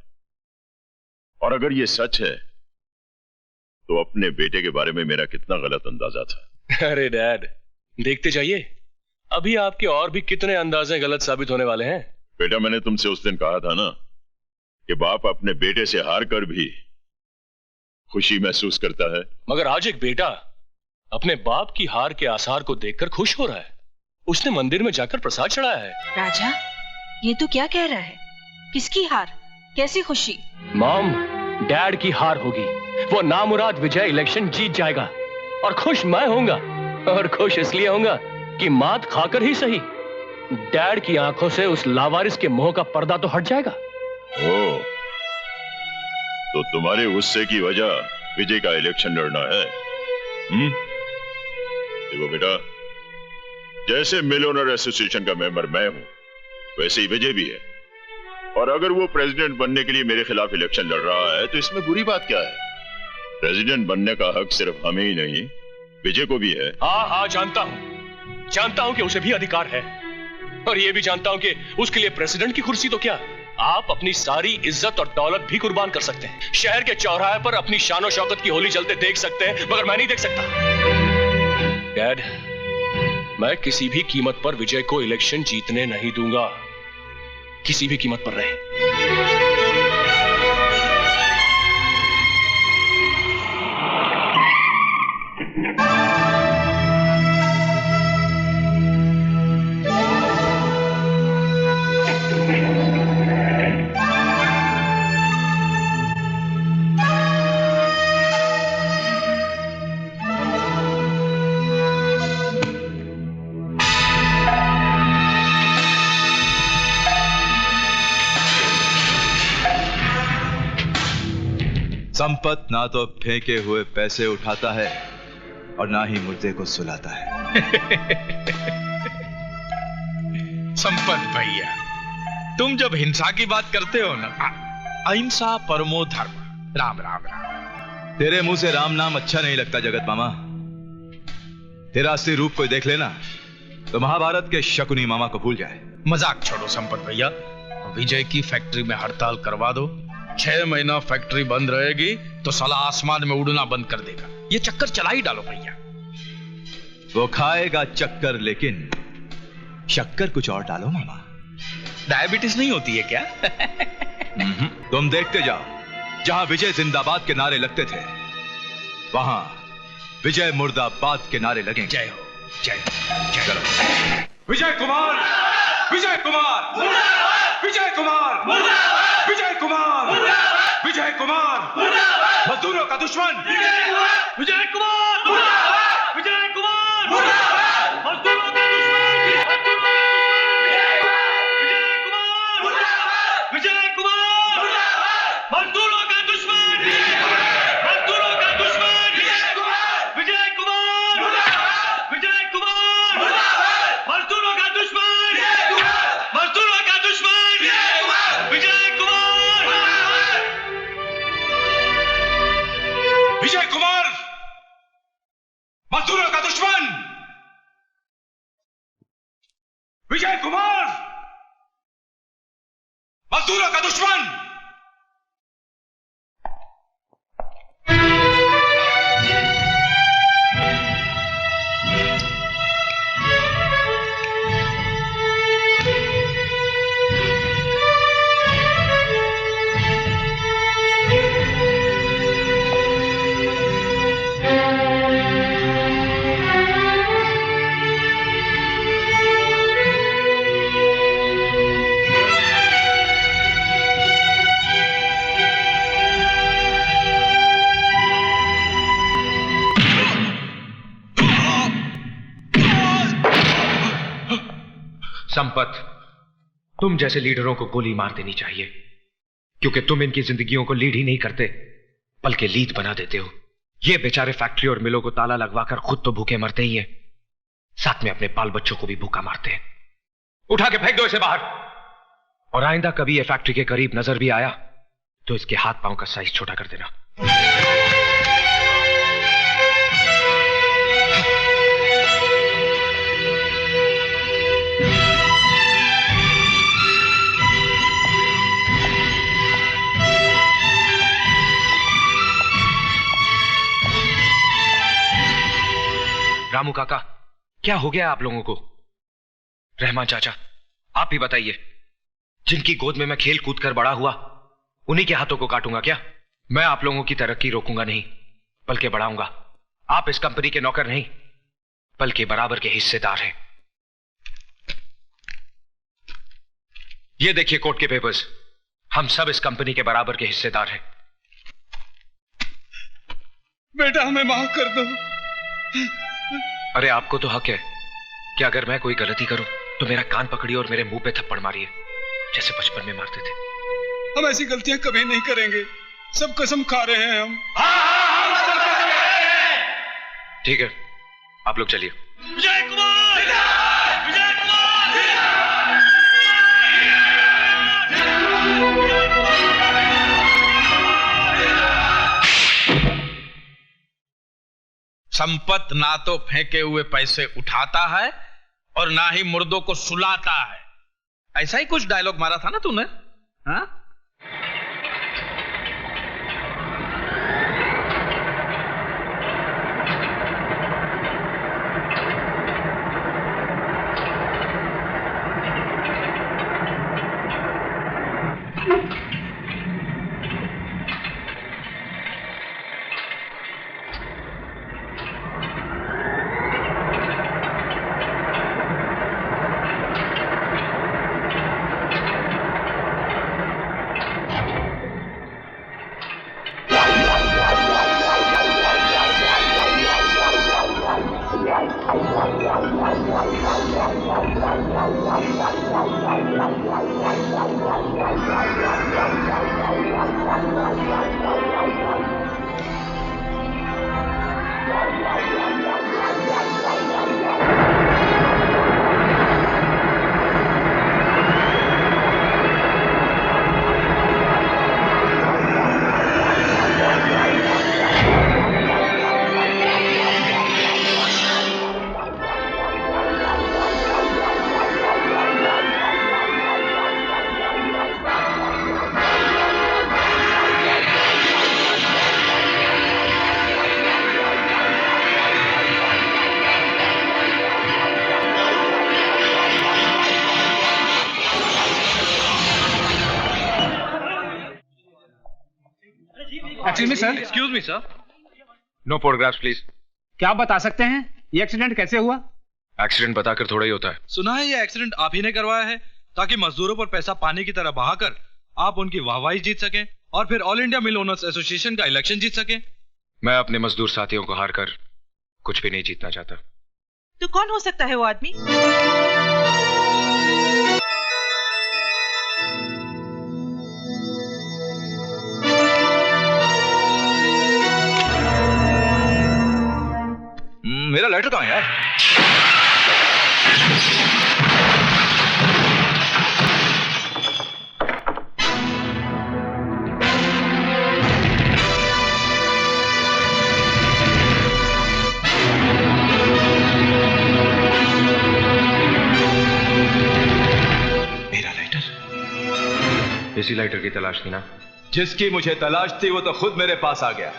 और अगर ये सच है तो अपने बेटे के बारे में मेरा कितना गलत अंदाजा था। अरे डैड, देखते जाइए, अभी आपके और भी कितने अंदाजे गलत साबित होने वाले हैं। बेटा, मैंने तुमसे उस दिन कहा था ना कि बाप अपने बेटे से हार कर भी खुशी महसूस करता है। मगर आज एक बेटा अपने बाप की हार के आसार को देखकर खुश हो रहा है। उसने मंदिर में जाकर प्रसाद चढ़ाया है। राजा, ये तो क्या कह रहा है? किसकी हार? कैसी खुशी? मॉम, डैड की हार होगी। वो नामुराद विजय इलेक्शन जीत जाएगा और खुश मैं होऊंगा। और खुश इसलिए होऊंगा कि मात खाकर ही सही डैड की आंखों से उस लावारिस के मोह का पर्दा तो हट जाएगा। ओ, तो तुम्हारे गुस्से की वजह विजय का इलेक्शन लड़ना है? देखो बेटा, जैसे मिलोनर एसोसिएशन का मेंबर मैं हूं, वैसे ही विजय भी है। और अगर वो प्रेसिडेंट बनने के लिए मेरे खिलाफ इलेक्शन लड़ रहा है तो इसमें बुरी बात क्या है? प्रेसिडेंट बनने का हक सिर्फ हमें ही नहीं, विजय को भी है। हाँ, जानता हूं कि उसे भी अधिकार है। और ये भी जानता हूं कि उसके लिए प्रेसिडेंट की कुर्सी तो क्या, आप अपनी सारी इज्जत और दौलत भी कुर्बान कर सकते हैं। शहर के चौराहे पर अपनी शानो शौकत की होली जलते देख सकते हैं, मगर मैं नहीं देख सकता। डैड, मैं किसी भी कीमत पर विजय को इलेक्शन जीतने नहीं दूंगा, किसी भी कीमत पर रहे। संपत ना तो फेंके हुए पैसे उठाता है और ना ही मुर्दे को सुलाता है। संपत भैया, तुम जब हिंसा की बात करते हो ना, अहिंसा परमो धर्म, राम राम राम। तेरे मुंह से राम नाम अच्छा नहीं लगता जगत मामा। तेरा असली रूप कोई देख लेना तो महाभारत के शकुनी मामा को भूल जाए। मजाक छोड़ो संपत भैया, विजय की फैक्ट्री में हड़ताल करवा दो। 6 महीना फैक्ट्री बंद रहेगी तो साला आसमान में उड़ना बंद कर देगा। ये चक्कर चला ही डालो भैया। वो खाएगा चक्कर, लेकिन शक्कर कुछ और डालो मामा। डायबिटीज नहीं होती है क्या? तुम देखते जाओ, जहां विजय जिंदाबाद के नारे लगते थे, वहां विजय मुर्दाबाद के नारे लगेंगे। जय हो, जय चलो। विजय कुमार, विजय कुमार, विजय कुमार, विजय कुमार, विजय कुमार, मजदूरों का दुश्मन विजय कुमार, विजय कुमार, मजदूरों का दुश्मन विजय कुमार, मजदूरों का दुश्मन, मजदूरों का दुश्मन विजय कुमार, विजय कुमार, मजदूरों का दुश्मन, मजदूरों का दुश्मन विजय कुमार, विजय कुमार, मजदूरों का दुश्मन विजय कुमार, मजदूरों का दुश्मन। संपत, तुम जैसे लीडरों को गोली मार देनी चाहिए, क्योंकि तुम इनकी जिंदगियों को लीड ही नहीं करते बल्कि लीड बना देते हो। ये बेचारे फैक्ट्री और मिलों को ताला लगवाकर खुद तो भूखे मरते ही हैं, साथ में अपने बाल बच्चों को भी भूखा मारते हैं। उठा के फेंक दो इसे बाहर, और आइंदा कभी ये फैक्ट्री के करीब नजर भी आया तो इसके हाथ पांव का साइज छोटा कर देना। रामू काका, क्या हो गया आप लोगों को? रहमान चाचा, आप ही बताइए, जिनकी गोद में मैं खेल कूद कर बड़ा हुआ उन्हीं के हाथों को काटूंगा क्या? मैं आप लोगों की तरक्की रोकूंगा नहीं बल्कि बढ़ाऊंगा। आप इस कंपनी के नौकर नहीं बल्कि बराबर के हिस्सेदार हैं। ये देखिए कोर्ट के पेपर्स, हम सब इस कंपनी के बराबर के हिस्सेदार हैं। बेटा हमें माफ कर दो। अरे आपको तो हक है कि अगर मैं कोई गलती करूं तो मेरा कान पकड़िए और मेरे मुंह पे थप्पड़ मारिए, जैसे बचपन में मारते थे। हम ऐसी गलतियां कभी नहीं करेंगे, सब कसम खा रहे हैं हम। ठीक है, आप लोग चलिए। विजय कुमार, विजय संपत ना तो फेंके हुए पैसे उठाता है और ना ही मुर्दों को सुलाता है। ऐसा ही कुछ डायलॉग मारा था ना तूने? हाँ? Excuse me, sir. No photographs, please. क्या आप बता सकते हैं ये एक्सीडेंट कैसे हुआ? एक्सीडेंट बताकर थोड़ा ही होता है। सुना है ये एक्सीडेंट आप ही ने करवाया है ताकि मजदूरों पर पैसा पानी की तरह बहाकर आप उनकी वाहवाही जीत सकें और फिर all India mill owners association का इलेक्शन जीत सकें। मैं अपने मजदूर साथियों को हार कर कुछ भी नहीं जीतना चाहता। तो कौन हो सकता है वो आदमी? मेरा लेटर कहाँ है यार? इसी लाइटर की तलाश थी ना? जिसकी मुझे तलाश थी वो तो खुद मेरे पास आ गया।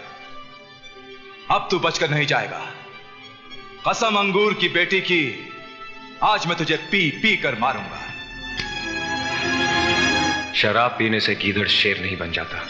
अब तू बचकर नहीं जाएगा। कसम अंगूर की बेटी की, आज मैं तुझे पी पी कर मारूंगा। शराब पीने से गीदड़ शेर नहीं बन जाता।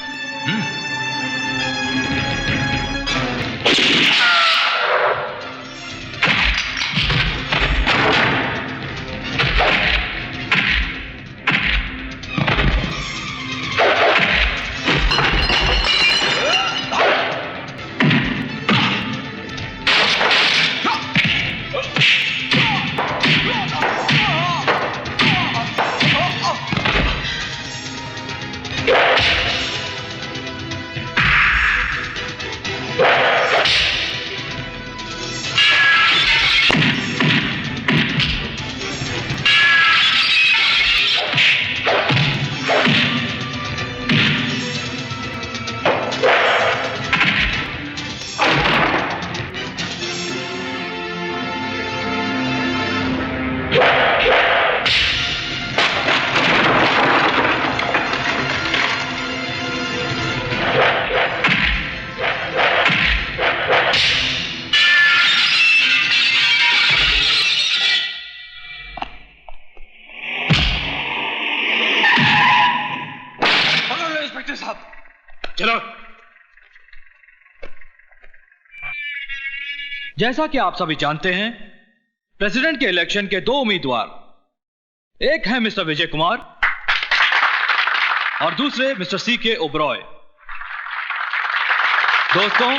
जैसा कि आप सभी जानते हैं, प्रेसिडेंट के इलेक्शन के 2 उम्मीदवार, एक है मिस्टर विजय कुमार और दूसरे मिस्टर सीके ओबरॉय। दोस्तों,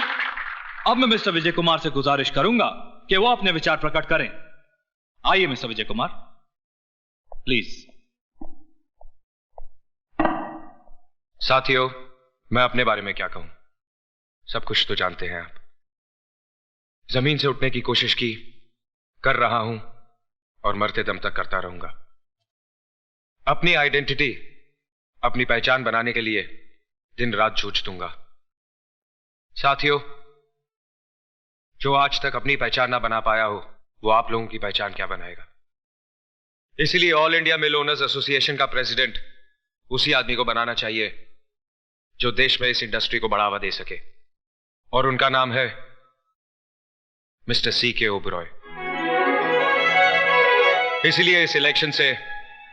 अब मैं मिस्टर विजय कुमार से गुजारिश करूंगा कि वो अपने विचार प्रकट करें। आइए मिस्टर विजय कुमार, प्लीज। साथियों, मैं अपने बारे में क्या कहूं, सब कुछ तो जानते हैं आप। जमीन से उठने की कोशिश की, कर रहा हूं और मरते दम तक करता रहूंगा। अपनी आइडेंटिटी, अपनी पहचान बनाने के लिए दिन रात जूझ दूंगा। साथियों, जो आज तक अपनी पहचान ना बना पाया हो, वो आप लोगों की पहचान क्या बनाएगा? इसीलिए all India mill owners association का प्रेसिडेंट उसी आदमी को बनाना चाहिए जो देश में इस इंडस्ट्री को बढ़ावा दे सके, और उनका नाम है मिस्टर सीके ओबरॉय। इसलिए इस इलेक्शन से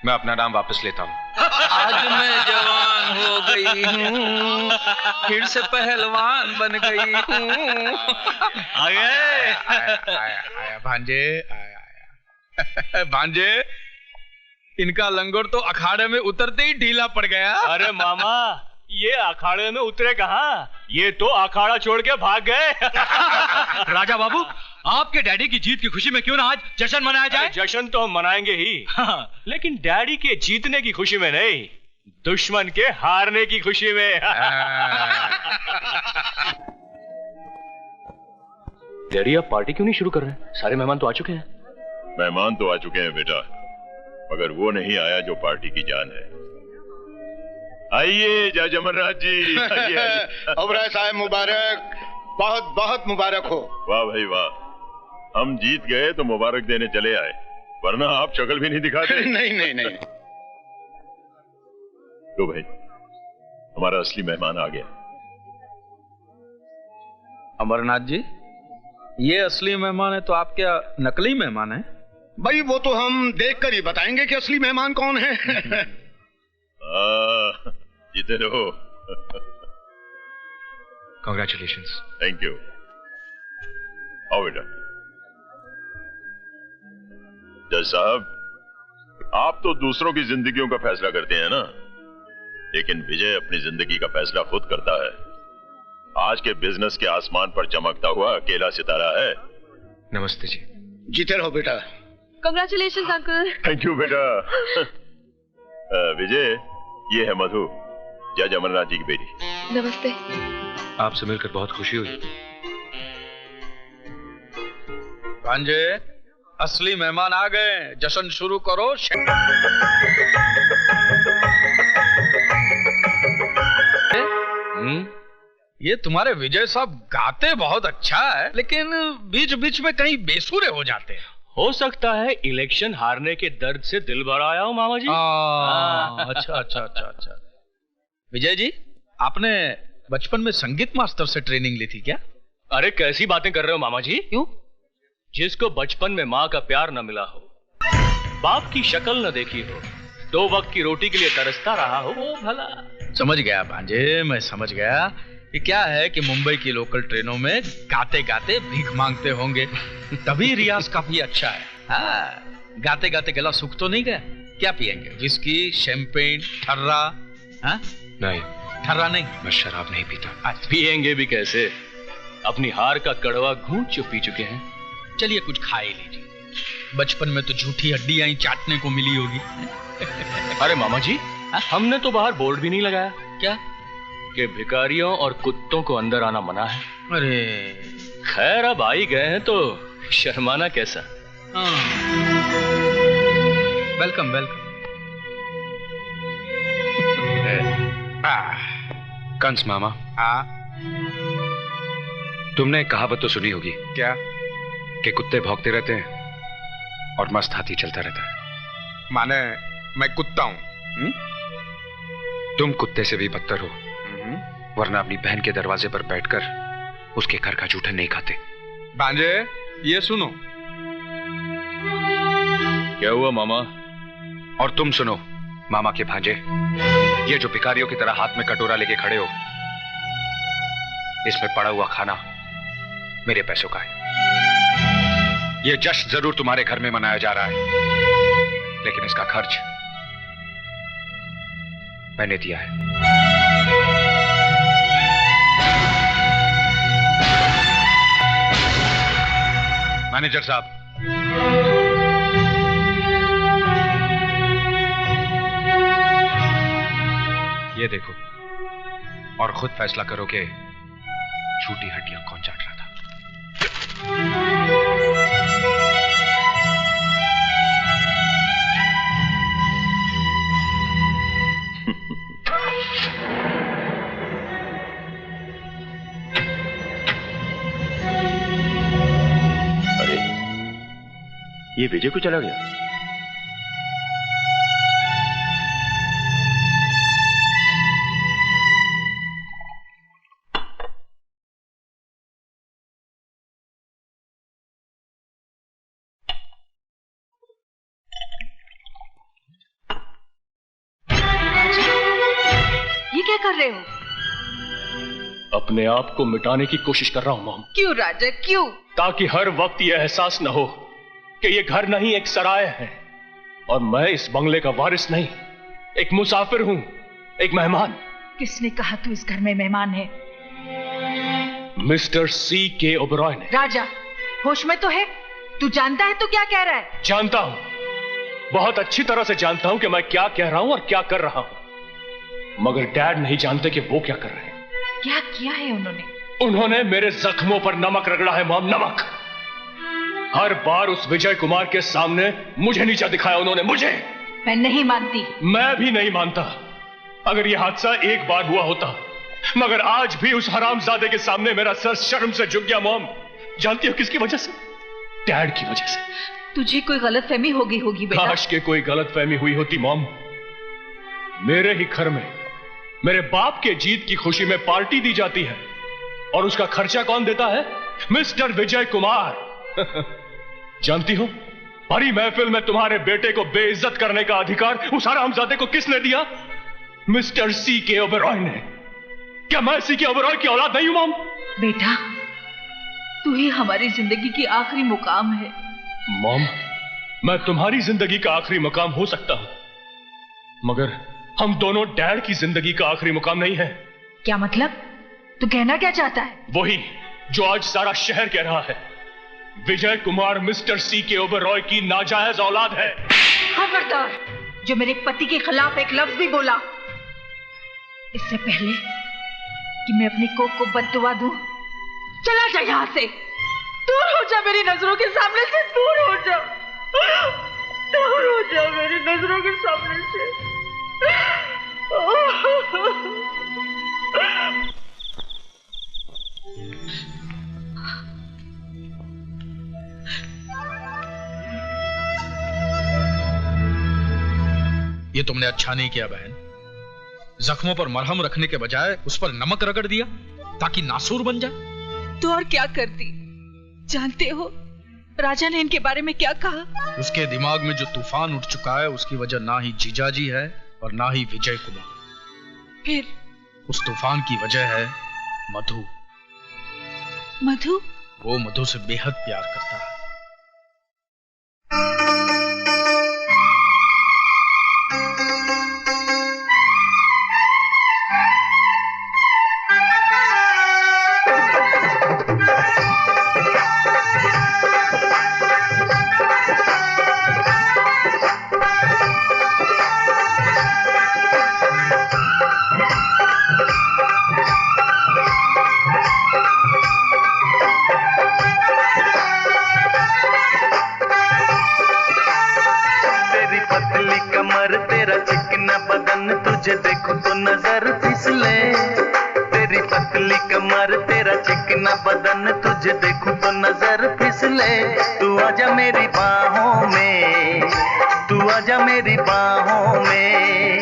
मैं अपना नाम वापस लेता हूं। आज मैं जवान हो गई हूँ, फिर से पहलवान बन गई हूँ। आया भांजे, आया भांजे। इनका लंगोट तो अखाड़े में उतरते ही ढीला पड़ गया। अरे मामा, ये अखाड़े में उतरे कहाँ, ये तो अखाड़ा छोड़ के भाग गए। राजा बाबू, आपके डैडी की जीत की खुशी में क्यों ना आज जश्न मनाया जाए? जश्न तो हम मनाएंगे ही, लेकिन डैडी के जीतने की खुशी में नहीं, दुश्मन के हारने की खुशी में। डैडी, आप पार्टी क्यों नहीं शुरू कर रहे हैं? सारे मेहमान तो आ चुके हैं। मेहमान तो आ चुके हैं बेटा, मगर वो नहीं आया जो पार्टी की जान है। आइए जजमनराज जी, आइए। ओबरॉय साहब मुबारक, बहुत बहुत मुबारक हो। वाह भाई वाह, हम जीत गए तो मुबारक देने चले आए, वरना आप शक्ल भी नहीं दिखाते। नहीं नहीं नहीं। तो भाई, हमारा असली मेहमान आ गया। अमरनाथ जी, ये असली मेहमान है तो आप क्या नकली मेहमान है? भाई वो तो हम देखकर ही बताएंगे कि असली मेहमान कौन है। जीते रहो। Congratulations. Thank you. आओ बेटा। जज साहब, आप तो दूसरों की जिंदगियों का फैसला करते हैं ना, लेकिन विजय अपनी जिंदगी का फैसला खुद करता है। आज के बिजनेस के आसमान पर चमकता हुआ अकेला सितारा है। नमस्ते जी। जीते रहो बेटा। Congratulations uncle. थैंक यू बेटा। विजय, ये है मधु, जज अमरनाथ जी की बेटी। नमस्ते। आपसे मिलकर बहुत खुशी हुई। भांजे, असली मेहमान आ गए, जश्न शुरू करो। ये तुम्हारे विजय साहब गाते बहुत अच्छा है, लेकिन बीच बीच में कहीं बेसुरे हो जाते हैं। हो सकता है इलेक्शन हारने के दर्द से दिल भर आया हो मामा जी। अच्छा अच्छा अच्छा अच्छा। विजय जी, आपने बचपन में संगीत मास्टर से ट्रेनिंग ली थी क्या? अरे कैसी बातें कर रहे हो मामा जी? क्यों? जिसको बचपन में माँ का प्यार न मिला हो, बाप की शक्ल न देखी हो, 2 वक्त की रोटी के लिए तरसता रहा हो, वो भला। समझ गया भांजे, मैं समझ गया। ये क्या है कि मुंबई की लोकल ट्रेनों में गाते गाते भीख मांगते होंगे, तभी रियाज काफी अच्छा है। हाँ, गाते गाते गला सूख तो नहीं गया? क्या पियेंगे? विस्की, शैंपेन, ठर्रा? हाँ? नहीं, ठर्रा नहीं। मैं शराब नहीं पीता। पिएंगे भी कैसे? अपनी हार का कड़वा घूंट जो पी चुके हैं। चलिए कुछ खा ही लीजिए। बचपन में तो झूठी हड्डियां ही चाटने को मिली होगी। अरे मामा जी, हमने तो बाहर बोर्ड भी नहीं लगाया क्या कि भिखारियों और कुत्तों को अंदर आना मना है। अरे खैर, अब आ ही गए हैं तो शर्माना कैसा। Welcome welcome. कंस मामा, तुमने एक कहावत तो सुनी होगी। क्या? कि कुत्ते भौंकते रहते हैं और मस्त हाथी चलता रहता है। माने मैं कुत्ता हूं? तुम कुत्ते से भी बदतर हो, वरना अपनी बहन के दरवाजे पर बैठकर उसके घर का जूठन नहीं खाते। भांजे, ये सुनो। क्या हुआ मामा? और तुम सुनो मामा के भांजे, ये जो भिखारियों की तरह हाथ में कटोरा लेके खड़े हो, इसमें पड़ा हुआ खाना मेरे पैसों का है। ये जश्न जरूर तुम्हारे घर में मनाया जा रहा है, लेकिन इसका खर्च मैंने दिया है। मैनेजर साहब, ये देखो और खुद फैसला करो कि झूठी हड्डियां कौन चाट रहा था। अरे, ये विजय को चला गया। कर रहे हो? अपने आप को मिटाने की कोशिश कर रहा हूं मॉम। क्यों राजा, क्यों? ताकि हर वक्त यह एहसास न हो कि यह घर नहीं एक सराय है और मैं इस बंगले का वारिस नहीं, एक मुसाफिर हूं, एक मेहमान। किसने कहा तू इस घर में मेहमान है? मिस्टर सी के ओबरॉय ने। राजा, होश में तो है? तू जानता है तो क्या कह रहा है? जानता हूं, बहुत अच्छी तरह से जानता हूं कि मैं क्या कह रहा हूं और क्या कर रहा हूं, मगर डैड नहीं जानते कि वो क्या कर रहे हैं। क्या किया है उन्होंने? उन्होंने मेरे जख्मों पर नमक रगड़ा है मॉम, नमक। हर बार उस विजय कुमार के सामने मुझे नीचा दिखाया उन्होंने, मुझे। मैं नहीं मानती। मैं भी नहीं मानता। अगर यह हादसा एक बार हुआ होता, मगर आज भी उस हरामजादे के सामने मेरा सर शर्म से झुक गया मॉम। जानती हो किसकी वजह से? डैड की वजह से। तुझे कोई गलतफहमी होगी बेटा। काश के कोई गलतफहमी हुई होती मॉम। मेरे ही घर में मेरे बाप के जीत की खुशी में पार्टी दी जाती है और उसका खर्चा कौन देता है? मिस्टर विजय कुमार। जानती हो, बड़ी महफिल में तुम्हारे बेटे को बेइज्जत करने का अधिकार उस हरामजादे को किसने दिया? मिस्टर सी के ओबरॉय ने। क्या मैं सी के ओबरॉय की औलाद नहीं हूं मॉम? बेटा, तू ही हमारी जिंदगी की आखिरी मुकाम है। मॉम, मैं तुम्हारी जिंदगी का आखिरी मुकाम हो सकता हूं, मगर हम दोनों डैड की जिंदगी का आखिरी मुकाम नहीं है। क्या मतलब? तू कहना क्या चाहता है? वही जो आज सारा शहर कह रहा है। विजय कुमार मिस्टर सी के ओबरॉय की नाजायज औलाद है। खबरदार, जो मेरे पति के खिलाफ एक लफ्ज भी बोला, इससे पहले कि मैं अपनी कोख को बद्दुआ दूं, चला जा यहां से। दूर हो जा मेरी नजरों के सामने से, दूर हो जा, दूर हो जा मेरी नजरों के सामने से। ये तुमने अच्छा नहीं किया बहन। जख्मों पर मरहम रखने के बजाय उस पर नमक रगड़ दिया ताकि नासूर बन जाए। तो और क्या करती? जानते हो राजा ने इनके बारे में क्या कहा? उसके दिमाग में जो तूफान उठ चुका है उसकी वजह ना ही जीजाजी है और ना ही विजय कुमार। फिर उस तूफान की वजह है मधु। मधु? वो मधु से बेहद प्यार करता है। तुझे देखो तो नजर फिसले, तेरी पतली कमर तेरा चिकना बदन, तुझे देखो तो नजर फिसले। तू आजा मेरी बाहों में, तू आजा मेरी बाहों में,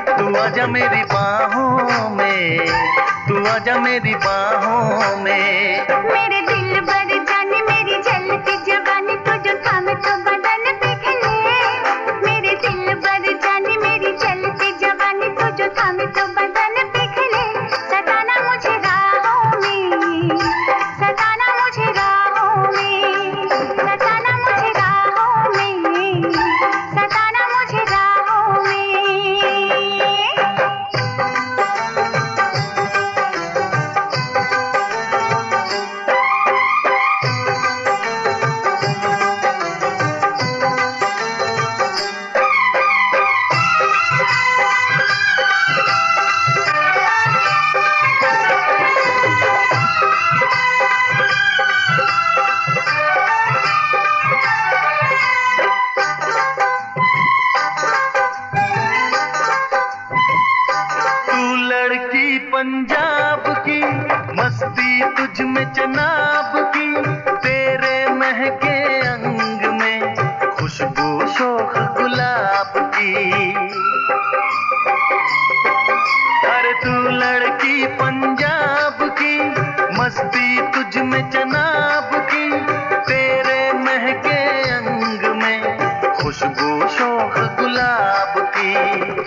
तू आजा मेरी बाहों में, तू आजा मेरी बाहों में। मेरे दिल भर जाने मेरी झलकी जवानी, तुझे थामे तो बदन पिघले। मेरे दिल भर जाने मेरी झलकी जवानी, तुझे थामे तो बदन पिघले। सताना मुझे राहों में, सताना मुझे राहों में, सताना मुझे राहों में, सताना मुझे राहों में। पंजाब की मस्ती तुझ में जनाब की, तेरे महके अंग में खुशबू शोख गुलाब की। अरे तू लड़की पंजाब की मस्ती तुझ में जनाब की, तेरे महके अंग में खुशबू शोख गुलाब की।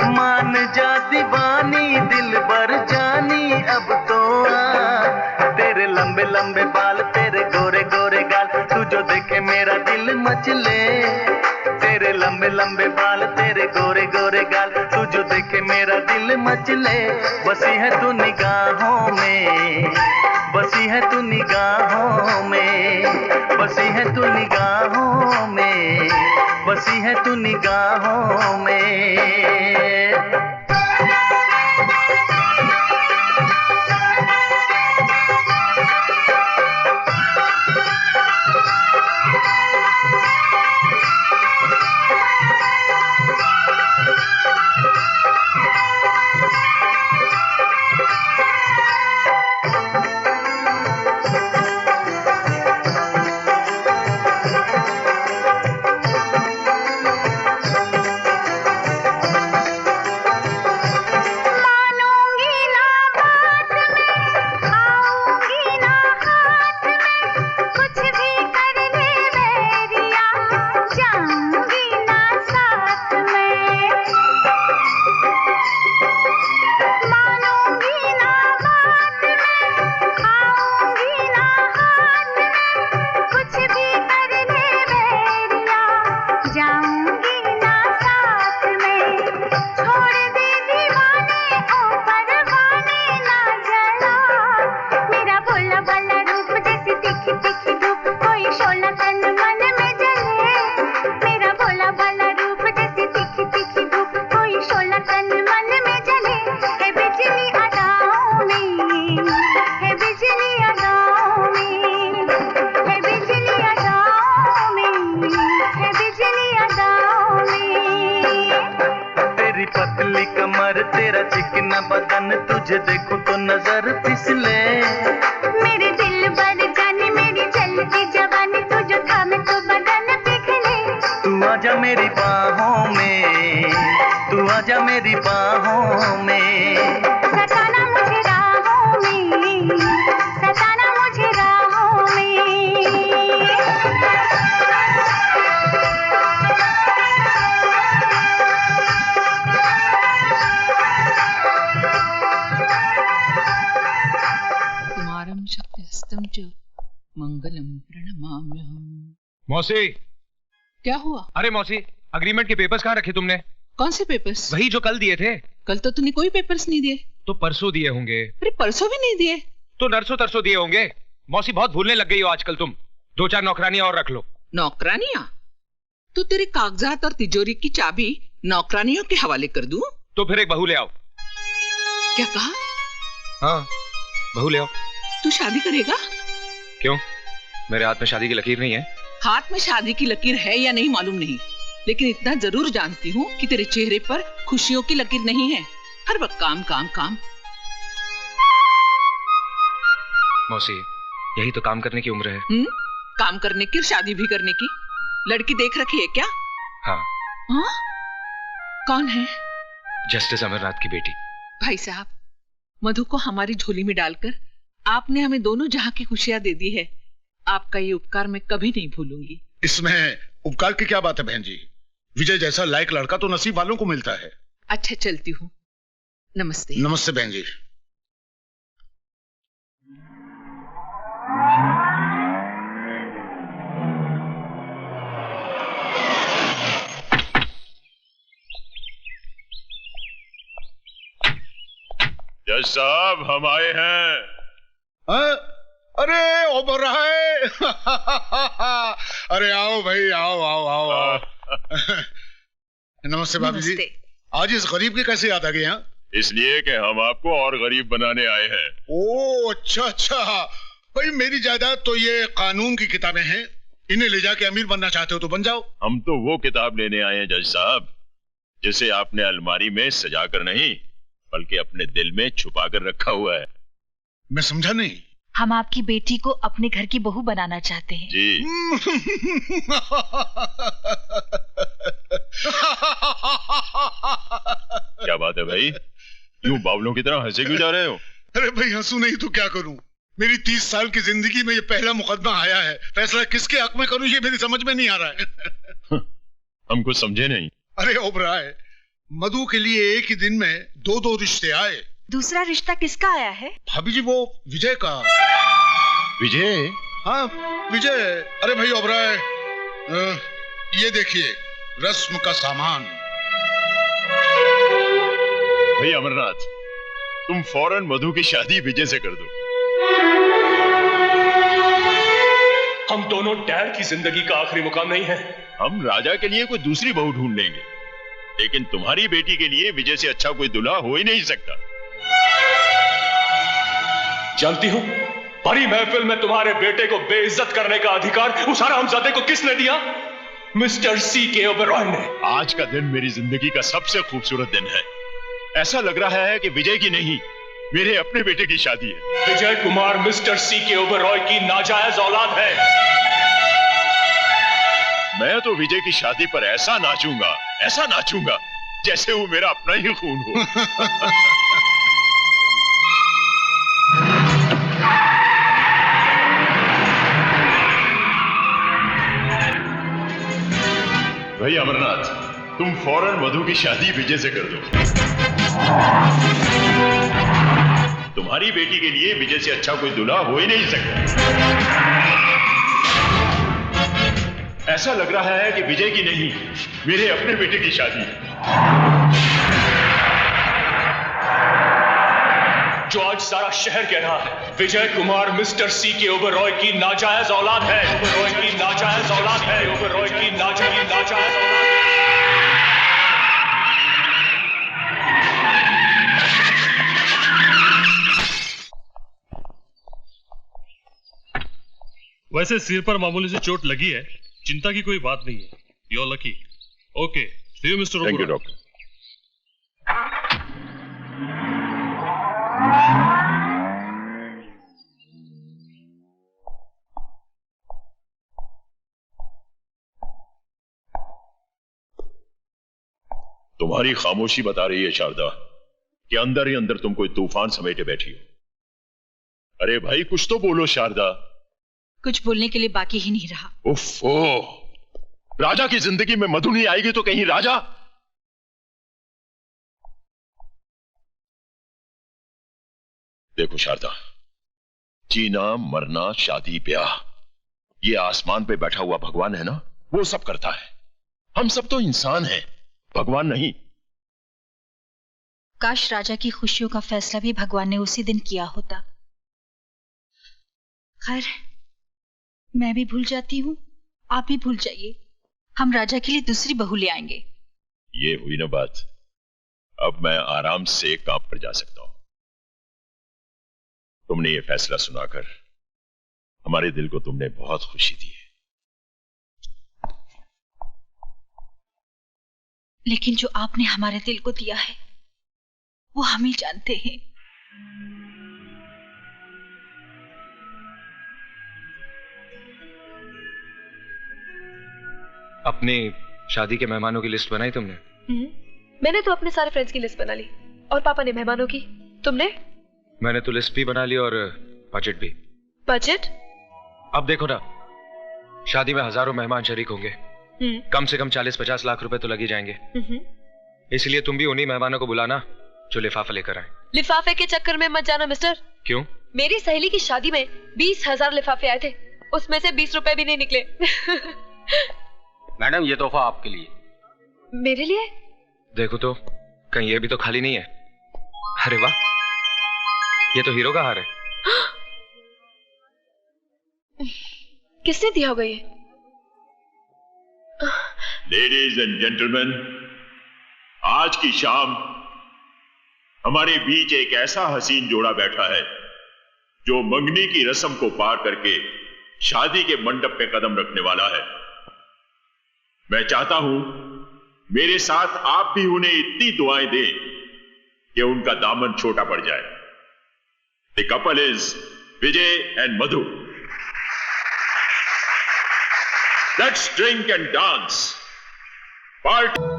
मान जा दीवानी दिल भर जानी अब तो आ, तेरे लंबे लंबे बाल तेरे गोरे गोरे गाल, तू जो देखे मेरा दिल मचले। तेरे लंबे लंबे बाल तेरे गोरे गोरे गाल, तू जो देखे मेरा दिल मचले। बसी है तू निगाहों में, बसी है तू निगाहों में, बसी है तू निगाहों में, बसी है तू निगाहों में। तुझे देखूं तो नजर फिसले। मेरे दिल बर जाने मेरी चलती जवानी तू जो थामे तो बदन पिघले। तू आजा मेरी बाहों में, तू आजा मेरी बाहों में। सताना मुझे राहों में, सताना मुझे राहों में। कुमारम शक्तिहस्तम च मंगलम प्रणमाम्यहम्। मौसी, क्या हुआ? अरे मौसी, अग्रीमेंट के पेपर्स कहाँ रखे तुमने? कौन से पेपर्स? वही जो कल दिए थे। कल तो तूने कोई पेपर्स नहीं दिए। तो परसों दिए होंगे। अरे परसों भी नहीं दिए तो नरसों तरसों दिए होंगे। मौसी बहुत भूलने लग गई हो आजकल तुम। 2-4 नौकरानियां और रख लो। नौकरानियां? तो तेरे कागजात और तिजोरी की चाबी नौकरानियों के हवाले कर दूं? तो फिर एक बहू ले आओ। क्या कहा? हाँ, बहू ले आओ। तू शादी करेगा? क्यों, मेरे हाथ में शादी की लकीर नहीं है? हाथ में शादी की लकीर है या नहीं मालूम नहीं, लेकिन इतना जरूर जानती हूँ कि तेरे चेहरे पर खुशियों की लकीर नहीं है। हर वक्त काम काम काम। मौसी, यही तो काम करने की उम्र है। काम करने की और शादी भी करने की। लड़की देख रखी है क्या? हाँ। हाँ? कौन है? जस्टिस अमरनाथ की बेटी। भाई साहब, मधु को हमारी झोली में डालकर आपने हमें दोनों जहां की खुशियां दे दी है। आपका ये उपकार मैं कभी नहीं भूलूंगी। इसमें उपकार की क्या बात है बहन जी? विजय जैसा लायक लड़का तो नसीब वालों को मिलता है। अच्छा, चलती हूँ। नमस्ते। नमस्ते बहन जी। जज साहब, हम आए हैं। अरे ओबर है। अरे आओ भाई, आओ आओ आओ आओ। नमस्ते भाभी जी। आज इस गरीब की कैसे याद आ गई? यहाँ इसलिए कि हम आपको और गरीब बनाने आए हैं। ओ अच्छा अच्छा भाई, मेरी जायदाद तो ये कानून की किताबें हैं, इन्हें ले जाके अमीर बनना चाहते हो तो बन जाओ। हम तो वो किताब लेने आए हैं जज साहब, जिसे आपने अलमारी में सजा कर नहीं बल्कि अपने दिल में छुपा कर रखा हुआ है। मैं समझा नहीं। हम आपकी बेटी को अपने घर की बहू बनाना चाहते हैं। जी। क्या बात है भाई, यूं बावलों की तरह हंसे क्यों जा रहे हो? अरे भाई, हंसू नहीं तो क्या करूं? मेरी 30 साल की जिंदगी में ये पहला मुकदमा आया है। फैसला किसके हक में करूं ये मेरी समझ में नहीं आ रहा है। हम कुछ समझे नहीं। अरे ओबराय, मधु के लिए एक ही दिन में 2 रिश्ते आए। दूसरा रिश्ता किसका आया है? भाभी जी, वो विजय का। विजय? हाँ विजय। अरे भाई ओबराय, ये देखिए रस्म का सामान। भाई अमरनाथ, तुम फौरन मधु की शादी विजय से कर दो। हम दोनों डैड की जिंदगी का आखिरी मुकाम नहीं है। हम राजा के लिए कोई दूसरी बहू ढूंढ लेंगे, लेकिन तुम्हारी बेटी के लिए विजय से अच्छा कोई दूल्हा हो ही नहीं सकता। जानती हूं, बड़ी महफिल में तुम्हारे बेटे को बेइज्जत करने का अधिकार उस हरामजादे को किसने दिया? Mister C.K. ओबेरॉय ने। आज का दिन मेरी जिंदगी का सबसे खूबसूरत दिन है। ऐसा लग रहा है कि विजय की नहीं, मेरे अपने बेटे की शादी है। Vijay Kumar mister C.K. ओबेरॉय की नाजायज औलाद है। मैं तो विजय की शादी पर ऐसा नाचूंगा जैसे वो मेरा अपना ही खून हो। भाई अमरनाथ, तुम फौरन मधु की शादी विजय से कर दो। तुम्हारी बेटी के लिए विजय से अच्छा कोई दूल्हा हो ही नहीं सकता। ऐसा लग रहा है कि विजय की नहीं, मेरे अपने बेटे की शादी है। जो आज सारा शहर कह रहा है विजय कुमार मिस्टर C.K. ओबेरॉय की नाजायज औलाद है। ओबेरॉय की नाजायज औलाद है। ओबेरॉय की नाजायज औलाद है। वैसे सिर पर मामूली सी चोट लगी है, चिंता की कोई बात नहीं है। You are lucky. Okay, see you mister Oberoi. Thank you doctor. तुम्हारी खामोशी बता रही है शारदा कि अंदर ही अंदर तुम कोई तूफान समेटे बैठी हो। अरे भाई कुछ तो बोलो शारदा। कुछ बोलने के लिए बाकी ही नहीं रहा। उफ, राजा की जिंदगी में मधु नहीं आएगी तो कहीं राजा। देखो शारदा, जीना मरना शादी ब्याह ये आसमान पे बैठा हुआ भगवान है ना, वो सब करता है। हम सब तो इंसान हैं, भगवान नहीं। काश राजा की खुशियों का फैसला भी भगवान ने उसी दिन किया होता। खैर, मैं भी भूल जाती हूँ, आप भी भूल जाइए। हम राजा के लिए दूसरी बहू ले आएंगे। ये हुई ना बात। अब मैं आराम से काम पर जा सकता हूं। तुमने ये फैसला सुनाकर हमारे दिल को तुमने बहुत खुशी दी है। लेकिन जो आपने हमारे दिल को दिया है वो हम ही जानते हैं। अपनी शादी के मेहमानों की लिस्ट बनाई तुमने? मैंने तो अपने सारे फ्रेंड्स की लिस्ट बना ली, और पापा ने मेहमानों की। तुमने? मैंने तो लिस्ट भी बना ली और बजट भी। बजट? अब देखो ना, शादी में हजारों मेहमान शरीक होंगे, कम से कम 40-50 लाख रुपए तो लग ही जाएंगे। इसलिए तुम भी उन्हीं मेहमानों को बुलाना जो लिफाफा लेकर आए। लिफाफे के चक्कर में मत जाना मिस्टर। क्यों? मेरी सहेली की शादी में 20,000 लिफाफे आए थे, उसमें से 20 रुपए भी नहीं निकले। मैडम, ये तोहफा आपके लिए। मेरे लिए? देखो तो कहीं ये भी तो खाली नहीं है। अरे वाह, ये तो हीरो का हार है। किसने दिया होगा ये? लेडीज एंड जेंटलमैन, आज की शाम हमारे बीच एक ऐसा हसीन जोड़ा बैठा है जो मंगनी की रस्म को पार करके शादी के मंडप पे कदम रखने वाला है। मैं चाहता हूं मेरे साथ आप भी उन्हें इतनी दुआएं दें कि उनका दामन छोटा पड़ जाए। The couple is Vijay and Madhu. Let's drink and dance. Party.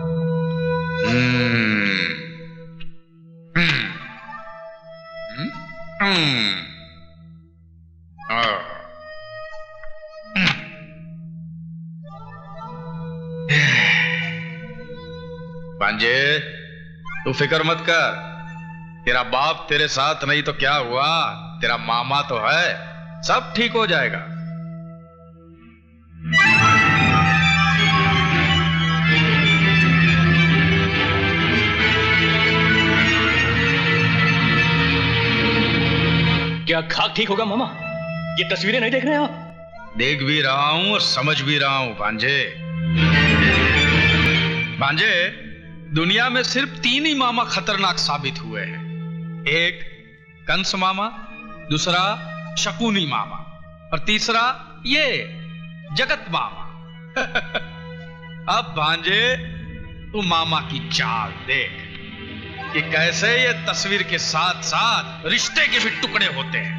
भांजे, तू फिक्र मत कर। तेरा बाप तेरे साथ नहीं तो क्या हुआ, तेरा मामा तो है, सब ठीक हो जाएगा। क्या खाक ठीक होगा मामा? ये तस्वीरें नहीं देख रहे आप? देख भी रहा हूं और समझ भी रहा हूं भांजे। भांजे, दुनिया में सिर्फ 3 ही मामा खतरनाक साबित हुए हैं। एक कंस मामा, दूसरा शकुनी मामा, और तीसरा ये जगत मामा। अब भांजे, तू मामा की चाल देख कि कैसे ये तस्वीर के साथ साथ रिश्ते के भी टुकड़े होते हैं।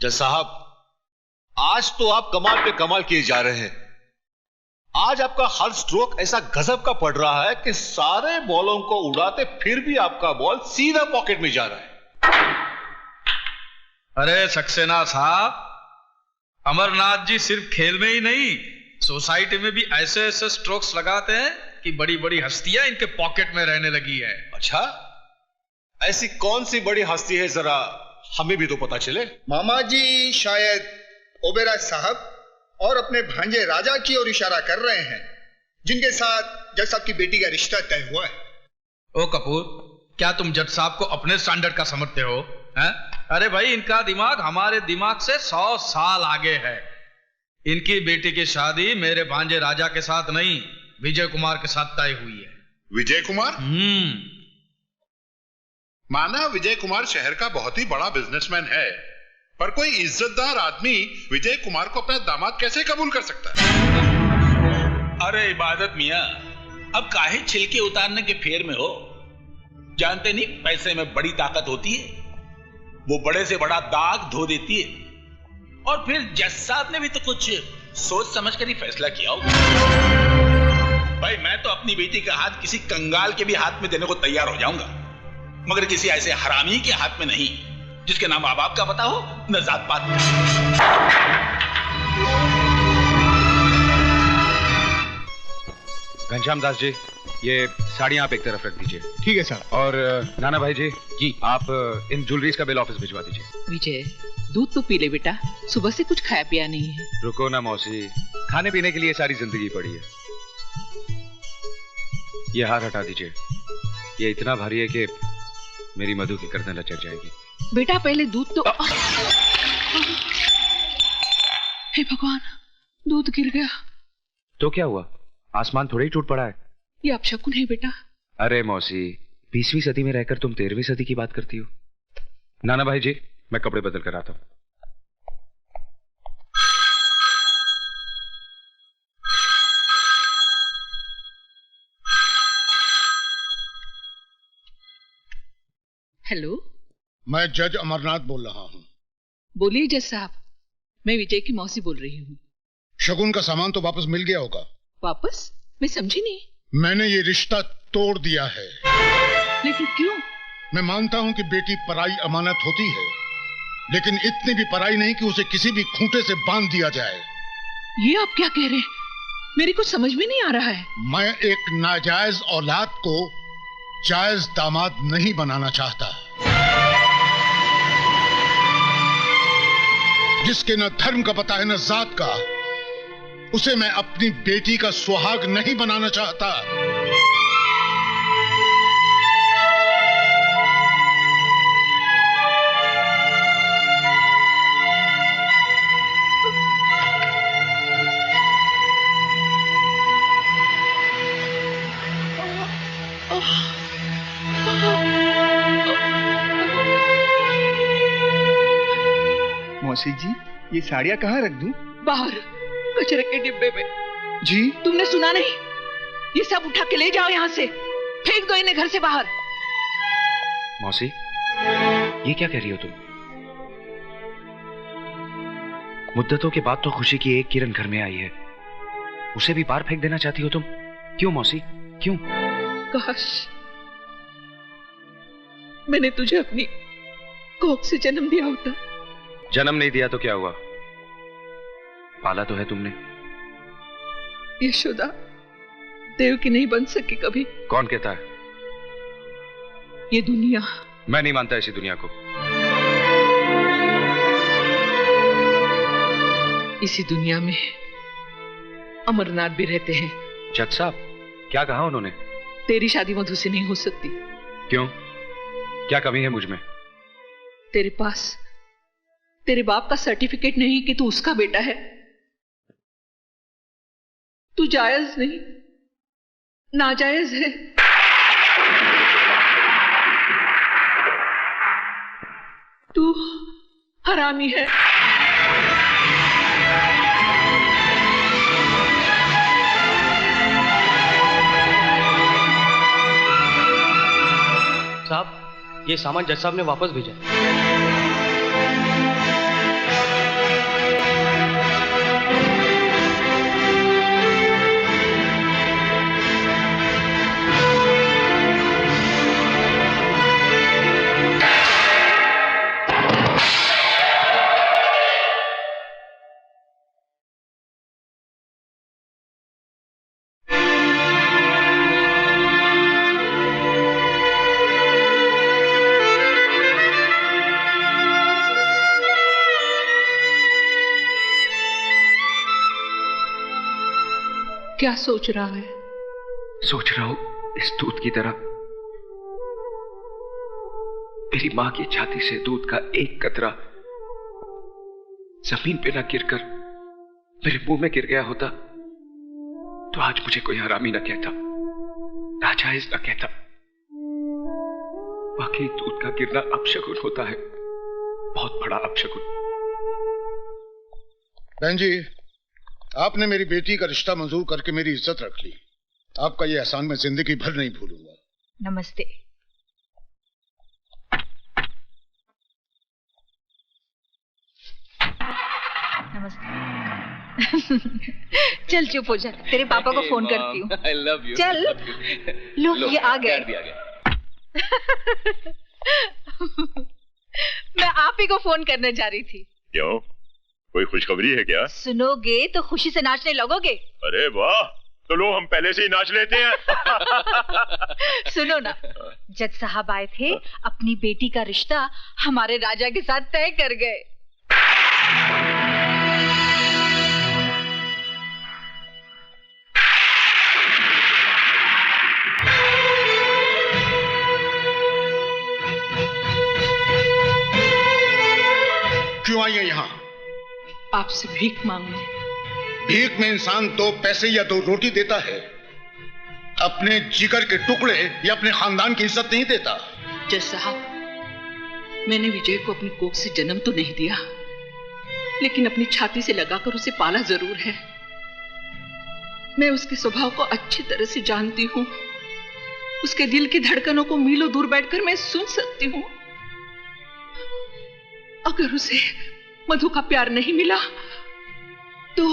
जज साहब, आज तो आप कमाल पे कमाल किए जा रहे हैं। आज आपका हर स्ट्रोक ऐसा गजब का पड़ रहा है कि सारे बॉलों को उड़ाते फिर भी आपका बॉल सीधा पॉकेट में जा रहा है। अरे सक्सेना साहब, अमरनाथ जी सिर्फ खेल में ही नहीं, सोसाइटी में भी ऐसे ऐसे स्ट्रोक्स लगाते हैं कि बड़ी बड़ी हस्तियां इनके पॉकेट में रहने लगी है। अच्छा, ऐसी कौन सी बड़ी हस्ती है, जरा हमें भी तो पता चले। मामा जी शायद ओबेराय साहब और अपने भांजे राजा की ओर इशारा कर रहे हैं, जिनके साथ जज साहब की बेटी का रिश्ता तय हुआ है। ओ कपूर, क्या तुम जज साहब को अपने स्टैंडर्ड का समझते हो? हैं? अरे भाई, इनका दिमाग हमारे दिमाग से 100 साल आगे है। इनकी बेटी की शादी मेरे भांजे राजा के साथ नहीं, विजय कुमार के साथ तय हुई है। विजय कुमार? माना विजय कुमार शहर का बहुत ही बड़ा बिजनेसमैन है, पर कोई इज्जतदार आदमी विजय कुमार को अपना दामाद कैसे कबूल कर सकता है? अरे इबादत मियां, अब काहे छिलके उतारने के फेर में हो? जानते नहीं पैसे में बड़ी ताकत होती है, वो बड़े से बड़ा दाग धो देती है। और फिर जज साहब ने भी तो कुछ सोच समझ कर ही फैसला किया होगा। भाई मैं तो अपनी बेटी का हाथ किसी कंगाल के भी हाथ में देने को तैयार हो जाऊंगा, मगर किसी ऐसे हरामी के हाथ में नहीं जिसके नाम माँ बाप का पता हो न जात पात का। घनश्याम दास जी, ये साड़ियां आप एक तरफ रख दीजिए। ठीक है सर। और नाना भाई जी आप इन ज्वेलरीज का बिल ऑफिस भिजवा दीजिए। विजय, दूध तो पी ले बेटा, सुबह से कुछ खाया पिया नहीं है। रुको ना मौसी, खाने पीने के लिए सारी जिंदगी पड़ी है। ये हार हटा दीजिए, ये इतना भारी है कि मेरी मधु की गर्दन लचक जाएगी। बेटा पहले दूध तो हे भगवान, दूध गिर गया। तो क्या हुआ, आसमान थोड़ा ही टूट पड़ा है। ये अपशकुन है बेटा। अरे मौसी, 20वीं सदी में रहकर तुम 13वीं सदी की बात करती हो। नाना भाई जी, मैं कपड़े बदल कर आता हूं। हेलो, मैं जज अमरनाथ बोल रहा हूँ। बोलिए जज साहब, मैं विजय की मौसी बोल रही हूँ। शगुन का सामान तो वापस मिल गया होगा। वापस? मैं समझी नहीं। मैंने ये रिश्ता तोड़ दिया है। लेकिन क्यों? मैं मानता हूँ कि बेटी पराई अमानत होती है, लेकिन इतनी भी पराई नहीं कि उसे किसी भी खूंटे से बांध दिया जाए। ये आप क्या कह रहे हैं? मेरी कुछ समझ में नहीं आ रहा है। मैं एक नाजायज औलाद को जायज दामाद नहीं बनाना चाहता, जिसके न धर्म का पता है न जात का। उसे मैं अपनी बेटी का सुहाग नहीं बनाना चाहता। मौसी जी, ये साड़ियाँ कहाँ रख दूं? बाहर कचरे के डिब्बे में। जी? तुमने सुना नहीं? ये सब उठा के ले जाओ यहाँ से, फेंक दो इन्हें घर से बाहर। मौसी, ये क्या कह रही हो तुम? मुद्दतों के बाद तो खुशी की एक किरण घर में आई है, उसे भी बाहर फेंक देना चाहती हो तुम? क्यों मौसी, क्यों? काश मैंने तुझे अपनी कोख से जन्म दिया होता। जन्म नहीं दिया तो क्या हुआ, पाला तो है तुमने। यशोदा देव की नहीं बन सकी कभी। कौन कहता है? ये दुनिया। मैं नहीं मानता ऐसी दुनिया को। इसी दुनिया में अमरनाथ भी रहते हैं। जज साहब, क्या कहा उन्होंने? तेरी शादी मधु से नहीं हो सकती। क्यों, क्या कमी है मुझ में? तेरे पास तेरे बाप का सर्टिफिकेट नहीं कि तू उसका बेटा है। तू जायज नहीं, नाजायज है। तू हरामी है। साहब, ये सामान जज साहब ने वापस भेजा। क्या सोच रहा है? सोच रहा हूं इस दूध की तरह मेरी मां की छाती से दूध का एक कतरा जमीन पे न गिरकर मेरे मुंह में गिर गया होता तो आज मुझे कोई हरामी न कहता, नाजायज न कहता। वाकई दूध का गिरना अपशकुन होता है, बहुत बड़ा अपशकुन। बहन जी, आपने मेरी बेटी का रिश्ता मंजूर करके मेरी इज्जत रख ली। आपका यह एहसान मैं जिंदगी भर नहीं भूलूंगा। नमस्ते। नमस्ते। चल चुप हो जा, तेरे पापा को फोन करती हूँ। I love you. चल, लो ये आ गए। डैड भी आ गया। मैं आप ही को फोन करने जा रही थी। क्यों, कोई खुशखबरी है क्या? सुनोगे तो खुशी से नाचने लगोगे। अरे वाह, तो लो हम पहले से ही नाच लेते हैं। सुनो ना, जज साहब आए थे, अपनी बेटी का रिश्ता हमारे राजा के साथ तय कर गए। क्यों आई है यहाँ? आपसे भीख मांगने। भीख में इंसान 2 पैसे या 2 रोटी देता है, अपने जिगर के टुकड़े या अपने खानदान की इज्जत नहीं देता। जज साहब, मैंने विजय को अपनी कोख से जन्म तो नहीं दिया, लेकिन अपनी छाती से लगाकर उसे पाला जरूर है। मैं उसके स्वभाव को अच्छी तरह से जानती हूँ। उसके दिल की धड़कनों को मीलों दूर बैठकर मैं सुन सकती हूँ। अगर उसे मधु का प्यार नहीं मिला तो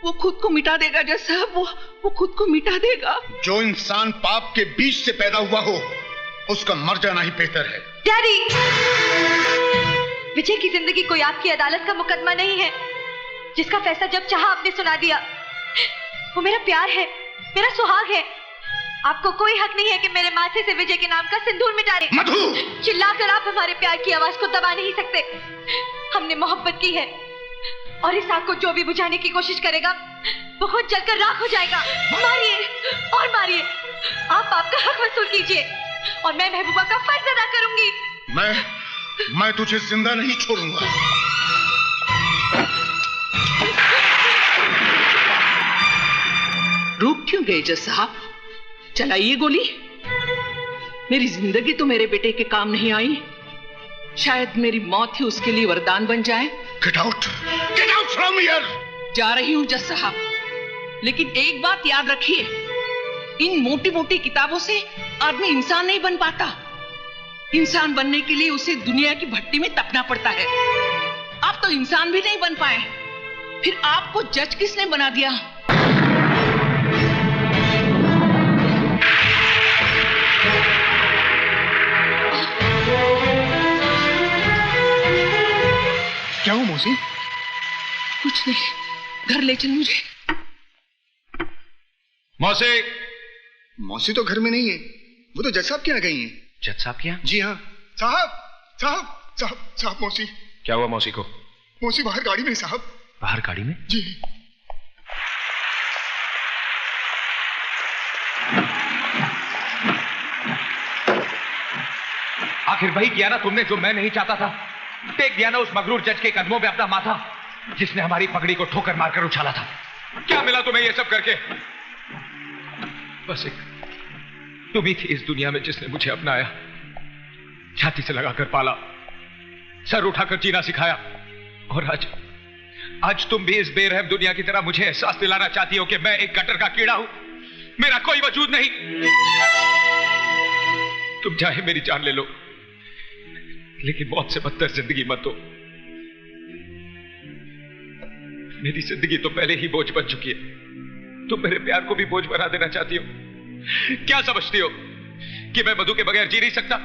वो खुद को मिटा देगा। जज साहब, वो खुद को मिटा देगा। जो इंसान पाप के बीच से पैदा हुआ हो, उसका मर जाना ही बेहतर है। डैडी, विजय की जिंदगी कोई आपकी अदालत का मुकदमा नहीं है जिसका फैसला जब चाहा आपने सुना दिया। वो मेरा प्यार है, मेरा सुहाग है। आपको कोई हक नहीं है कि मेरे माथे से विजय के नाम का सिंदूर मिटा दें। मधु! चिल्लाकर आप हमारे प्यार की आवाज को दबा नहीं सकते। हमने मोहब्बत की है और इस आग को जो भी बुझाने की कोशिश करेगा वो खुद जलकर राख हो जाएगा। मारिए और मारिए, आप आपका हक वसूल कीजिए और मैं महबूबा का फर्ज अदा करूंगी। मैं तुझे जिंदा नहीं छोड़ूंगा। रुक क्यों गए जज साहब? चलाइए गोली। मेरी जिंदगी तो मेरे बेटे के काम नहीं आई, शायद मेरी मौत ही उसके लिए वरदान बन जाए। Get out from here! जा रही हूं जज साहब, लेकिन एक बात याद रखिए, इन मोटी मोटी किताबों से आदमी इंसान नहीं बन पाता। इंसान बनने के लिए उसे दुनिया की भट्टी में तपना पड़ता है। आप तो इंसान भी नहीं बन पाए, फिर आपको जज किसने बना दिया? क्या हुआ मौसी? कुछ नहीं, घर ले चल मुझे। मौसी तो घर में नहीं है, वो तो जज साहब के यहाँ गई हैं। जज साहब के यहाँ? जी हाँ। साहब मौसी। क्या हुआ मौसी को? मौसी बाहर गाड़ी में साहब। बाहर गाड़ी में? जी। आखिर वही किया ना तुमने जो मैं नहीं चाहता था। टेक दिया ना उस मगरूर जज के कदमों में अपना माथा, जिसने हमारी पगड़ी को ठोकर मारकर उछाला था। क्या मिला तुम्हें ये सब करके? बस एक तुम ही थी इस दुनिया में जिसने मुझे अपनाया, छाती से लगाकर पाला, सर उठाकर जीना सिखाया। और आज तुम भी इस बेरहम दुनिया की तरह मुझे एहसास दिलाना चाहती हो कि मैं एक गटर का कीड़ा हूं, मेरा कोई वजूद नहीं। तुम चाहे मेरी जान ले लो, लेकिन मौत से बदतर जिंदगी मत दो। मेरी जिंदगी तो पहले ही बोझ बन चुकी है, तुम मेरे प्यार को भी बोझ बना देना चाहती हो। क्या समझती हो कि मैं मधु के बगैर जी नहीं सकता?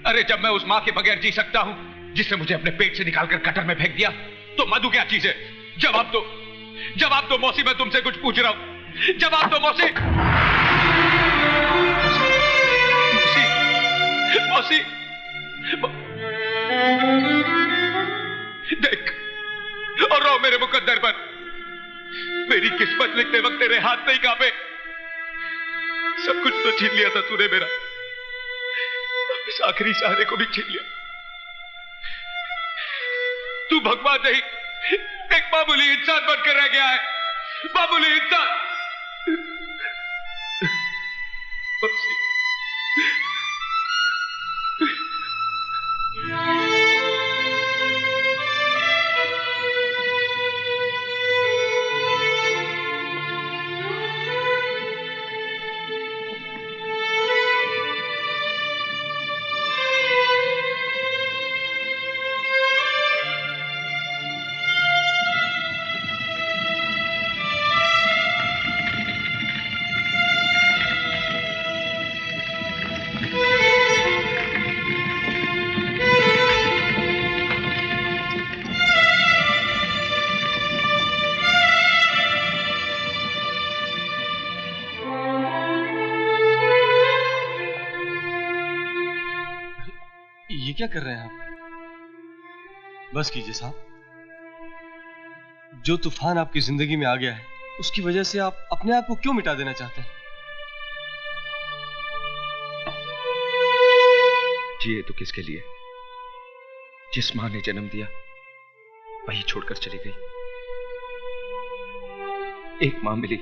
अरे जब मैं उस मां के बगैर जी सकता हूं जिसने मुझे अपने पेट से निकालकर कटर में फेंक दिया, तो मधु क्या चीज है? जवाब दो मौसी, मैं तुमसे कुछ पूछ रहा हूं, जवाब दो मौसी। मौसी, देख और रो मेरे मुकद्दर पर। मेरी किस्मत लिखते वक्त तेरे हाथ नहीं कांपे। सब कुछ तो छीन लिया था तूने मेरा, इस आखिरी सहारे को भी छीन लिया। तू भगवान नहीं, एक मामूली इंसान बनकर रह गया है, मामूली इंसान। क्या कर रहे हैं आप? बस कीजिए साहब। जो तूफान आपकी जिंदगी में आ गया है, उसकी वजह से आप अपने आप को क्यों मिटा देना चाहते हैं? जिए तो किसके लिए? जिस मां ने जन्म दिया वही छोड़कर चली गई। एक मां मिली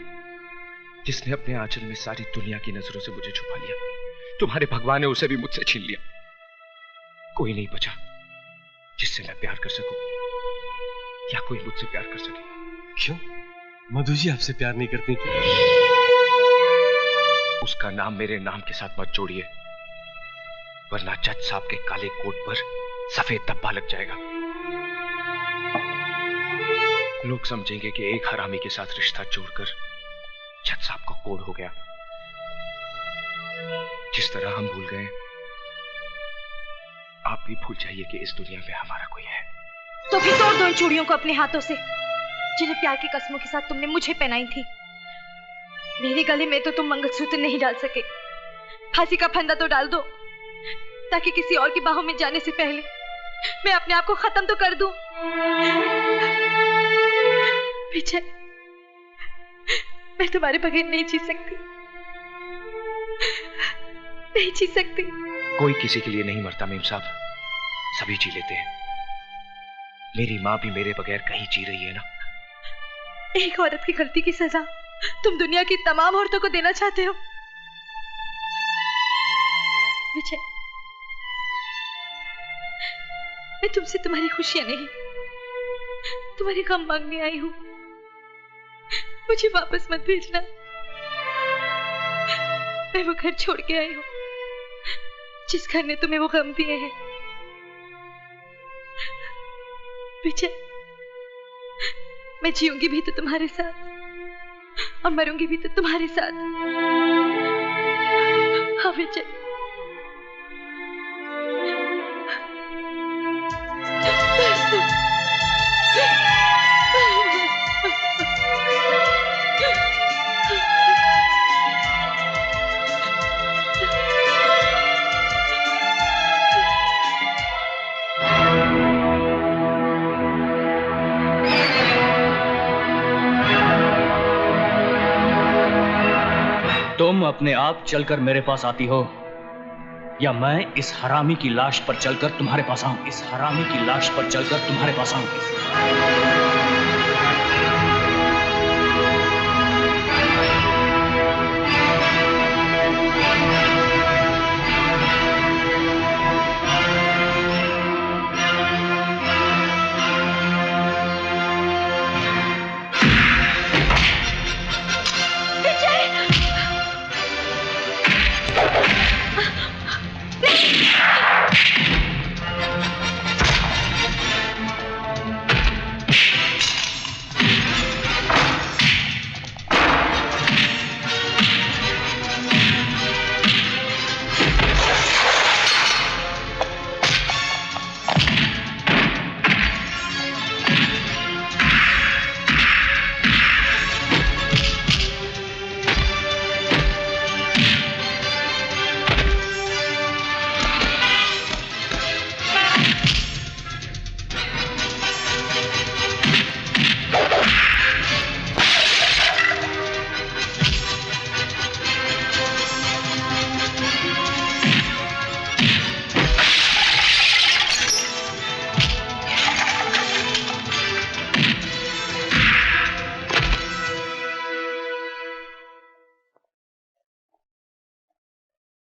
जिसने अपने आंचल में सारी दुनिया की नजरों से मुझे छुपा लिया। तुम्हारे भगवान ने उसे भी मुझसे छीन लिया। कोई नहीं बचा जिससे मैं प्यार कर सकूं या कोई मुझसे प्यार कर सके। क्यों? मधु जी आपसे प्यार नहीं करती क्या? उसका नाम मेरे नाम के साथ मत जोड़िए, वरना जज साहब के काले कोट पर सफेद धब्बा लग जाएगा। लोग समझेंगे कि एक हरामी के साथ रिश्ता जोड़कर जज साहब को कोड़ हो गया। जिस तरह हम भूल गए, आप भी भूल जाइए कि इस दुनिया में हमारा कोई है। तो फिर तोड़ दो इन चूड़ियों को अपने हाथों से, जिन्हें प्यार की कसमों के साथ तुमने मुझे पहनाई थी। मेरे गले में तो तुम मंगलसूत्र नहीं डाल सके। फांसी का फंदा तो डाल दो, ताकि किसी और की बाहों में जाने से पहले मैं अपने आप को खत्म तो कर दूं। विजय, मैं तुम्हारे बगैर नहीं जी सकती, नहीं जी सकती। कोई किसी के लिए नहीं मरता मेम साहब, सभी जी लेते हैं। मेरी माँ भी मेरे बगैर कहीं जी रही है ना। एक औरत की गलती की सजा तुम दुनिया की तमाम औरतों को देना चाहते हो। विजय, मैं तुमसे तुम्हारी खुशियां नहीं, तुम्हारे गम मांगने आई हूं। मुझे वापस मत भेजना। मैं वो घर छोड़ के आई हूं जिस घर ने तुम्हें वो गम दिए हैं। विजय, मैं जीऊंगी भी तो तुम्हारे साथ और मरूंगी भी तो तुम्हारे साथ। हाँ विजय। तुम अपने आप चलकर मेरे पास आती हो, या मैं इस हरामी की लाश पर चलकर तुम्हारे पास आऊं? इस हरामी की लाश पर चलकर तुम्हारे पास आऊं?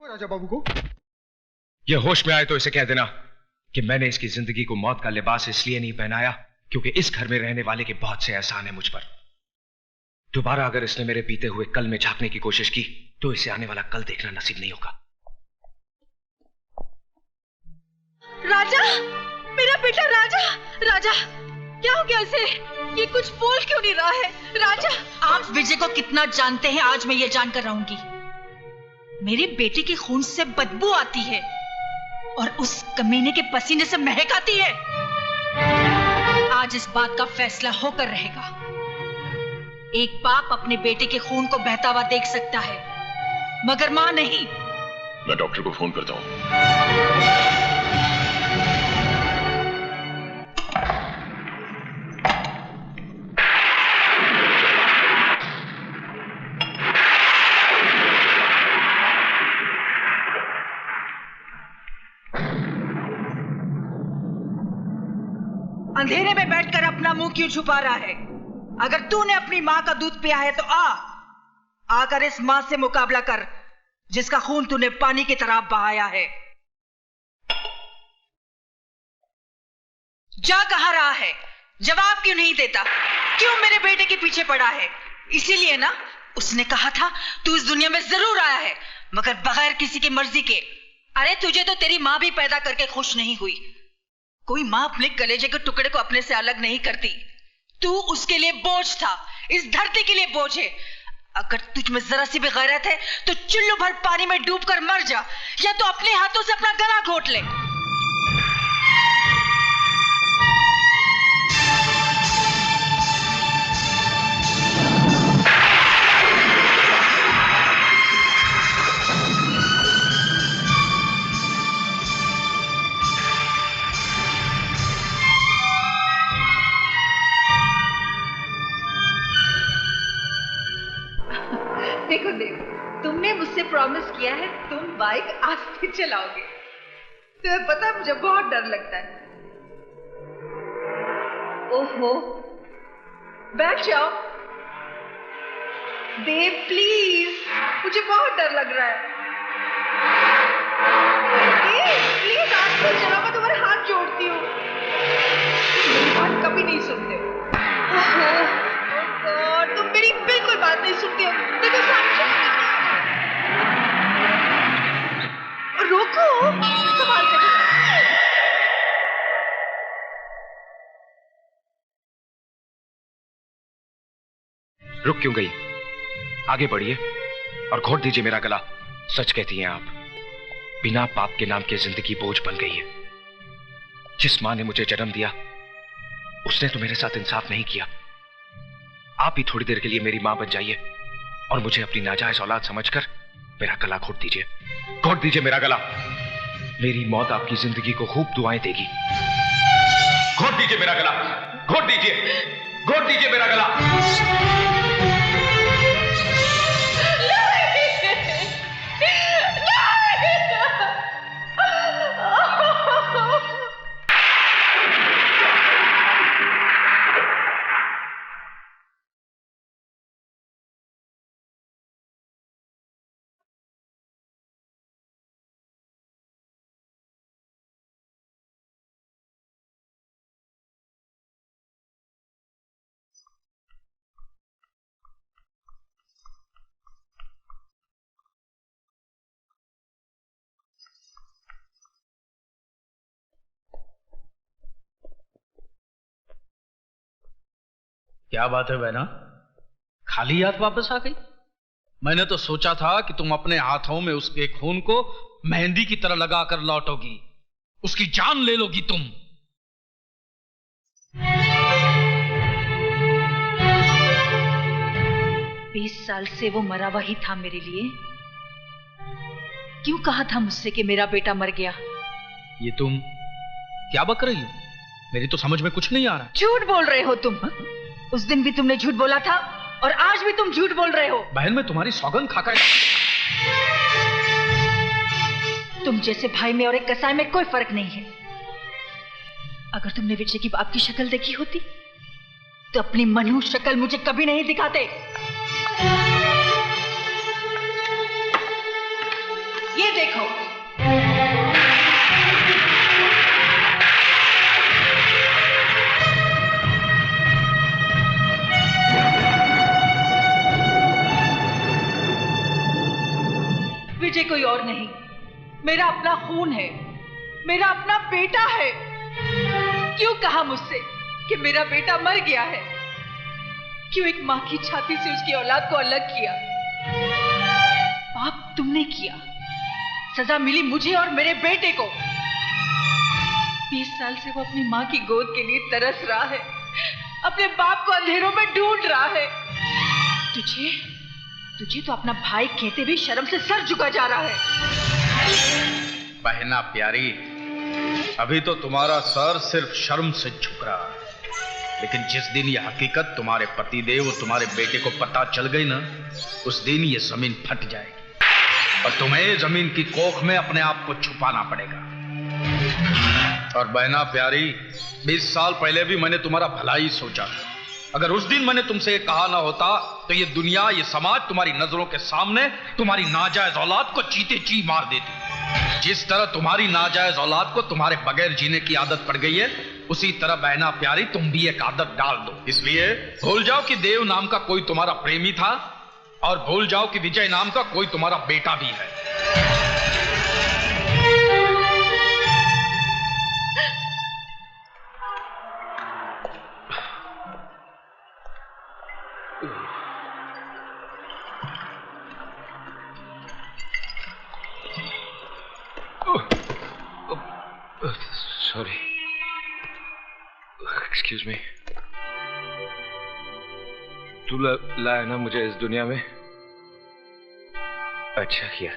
राजा बाबू को ये होश में आए तो इसे कह देना कि मैंने इसकी जिंदगी को मौत का लिबास इसलिए नहीं पहनाया क्योंकि इस घर में रहने वाले के बहुत से एहसान है मुझ पर। दोबारा अगर इसने मेरे बीते हुए कल में झांकने की कोशिश की तो इसे आने वाला कल देखना नसीब नहीं होगा। राजा, मेरा बेटा राजा, राजा क्या हो गया इसे? ये कुछ बोल क्यों नहीं रहा है? राजा, आप विजय को कितना जानते हैं आज मैं ये जानकर रहूंगी। मेरे बेटे के खून से बदबू आती है और उस कमीने के पसीने से महक आती है। आज इस बात का फैसला होकर रहेगा। एक बाप अपने बेटे के खून को बहता हुआ देख सकता है, मगर मां नहीं। मैं डॉक्टर को फोन करता हूं। अंधेरे में बैठकर अपना मुंह क्यों छुपा रहा है? अगर तूने अपनी माँ का दूध पिया है तो आकर इस माँ से मुकाबला कर जिसका खून तूने पानी की तरह बहाया है। जा कहाँ रहा है? जवाब क्यों नहीं देता? क्यों मेरे बेटे के पीछे पड़ा है? इसीलिए ना उसने कहा था तू इस दुनिया में जरूर आया है, मगर बगैर किसी की मर्जी के। अरे तुझे तो तेरी माँ भी पैदा करके खुश नहीं हुई। कोई माँ अपने कलेजे के टुकड़े को अपने से अलग नहीं करती। तू उसके लिए बोझ था, इस धरती के लिए बोझ है। अगर तुझ में जरा सी भी गैरत है तो चुल्लू भर पानी में डूबकर मर जा, या तो अपने हाथों से अपना गला घोट ले। देखो देखो, तुमने मुझसे प्रॉमिस किया है तुम बाइक आस्ते चलाओगे। तुम्हें पता है मुझे बहुत डर लगता है। ओहो, बैठ जाओ। देव प्लीज, मुझे बहुत डर लग रहा है। प्लीज आस्ते चलाओ, मैं तुम्हारे हाथ जोड़ती हूँ। मेरी बात कभी नहीं सुनते हो। गॉड, तुम मेरी बिल्कुल बात नहीं सुनते हो। देखो रोको, संभाल के। रुक क्यों गई? आगे बढ़िए और घोट दीजिए मेरा गला। सच कहती हैं आप, बिना पाप के नाम की जिंदगी बोझ बन गई है। जिस मां ने मुझे जन्म दिया उसने तो मेरे साथ इंसाफ नहीं किया। आप ही थोड़ी देर के लिए मेरी मां बन जाइए और मुझे अपनी नाजायज औलाद समझकर मेरा गला घोट दीजिए। घोट दीजिए मेरा गला। मेरी मौत आपकी जिंदगी को खूब दुआएं देगी। घोट दीजिए मेरा गला, घोट दीजिए, घोट दीजिए मेरा गला। क्या बात है बहना, खाली हाथ वापस आ गई? मैंने तो सोचा था कि तुम अपने हाथों में उसके खून को मेहंदी की तरह लगाकर लौटोगी, उसकी जान ले लोगी तुम। बीस साल से वो मरा हुआ ही था मेरे लिए। क्यों कहा था मुझसे कि मेरा बेटा मर गया? ये तुम क्या बक रही हो? मेरी तो समझ में कुछ नहीं आ रहा। झूठ बोल रहे हो तुम। उस दिन भी तुमने झूठ बोला था और आज भी तुम झूठ बोल रहे हो। बहन, मैं तुम्हारी सौगंध खाकर। तुम जैसे भाई में और एक कसाई में कोई फर्क नहीं है। अगर तुमने विजय की बाप की शक्ल देखी होती तो अपनी मनहूस शक्ल मुझे कभी नहीं दिखाते। ये देखो, विजय कोई और नहीं, मेरा अपना खून है, मेरा अपना बेटा है। क्यों कहा मुझसे कि मेरा बेटा मर गया है? क्यों एक मां की छाती से उसकी औलाद को अलग किया? पाप तुमने किया, सजा मिली मुझे और मेरे बेटे को। 20 साल से वो अपनी मां की गोद के लिए तरस रहा है, अपने बाप को अंधेरों में ढूंढ रहा है। तुझे तो अपना भाई कहते भी शर्म से सर झुका जा रहा है। बहना प्यारी, अभी तो तुम्हारा सर सिर्फ शर्म से झुक रहा है, लेकिन जिस दिन यह हकीकत तुम्हारे पतिदेव और तुम्हारे बेटे को पता चल गई ना, उस दिन ये जमीन फट जाएगी और तुम्हें जमीन की कोख में अपने आप को छुपाना पड़ेगा। और बहना प्यारी, 20 साल पहले भी मैंने तुम्हारा भला ही सोचा था। अगर उस दिन मैंने तुमसे ये कहा ना होता तो ये दुनिया, ये समाज तुम्हारी नजरों के सामने तुम्हारी नाजायज औलाद को चीते ची मार देती। जिस तरह तुम्हारी नाजायज औलाद को तुम्हारे बगैर जीने की आदत पड़ गई है, उसी तरह बहना प्यारी तुम भी एक आदत डाल दो। इसलिए भूल जाओ कि देव नाम का कोई तुम्हारा प्रेमी था, और भूल जाओ कि विजय नाम का कोई तुम्हारा बेटा भी है। Sorry, excuse me. तू लाया ना मुझे इस दुनिया में, अच्छा किया।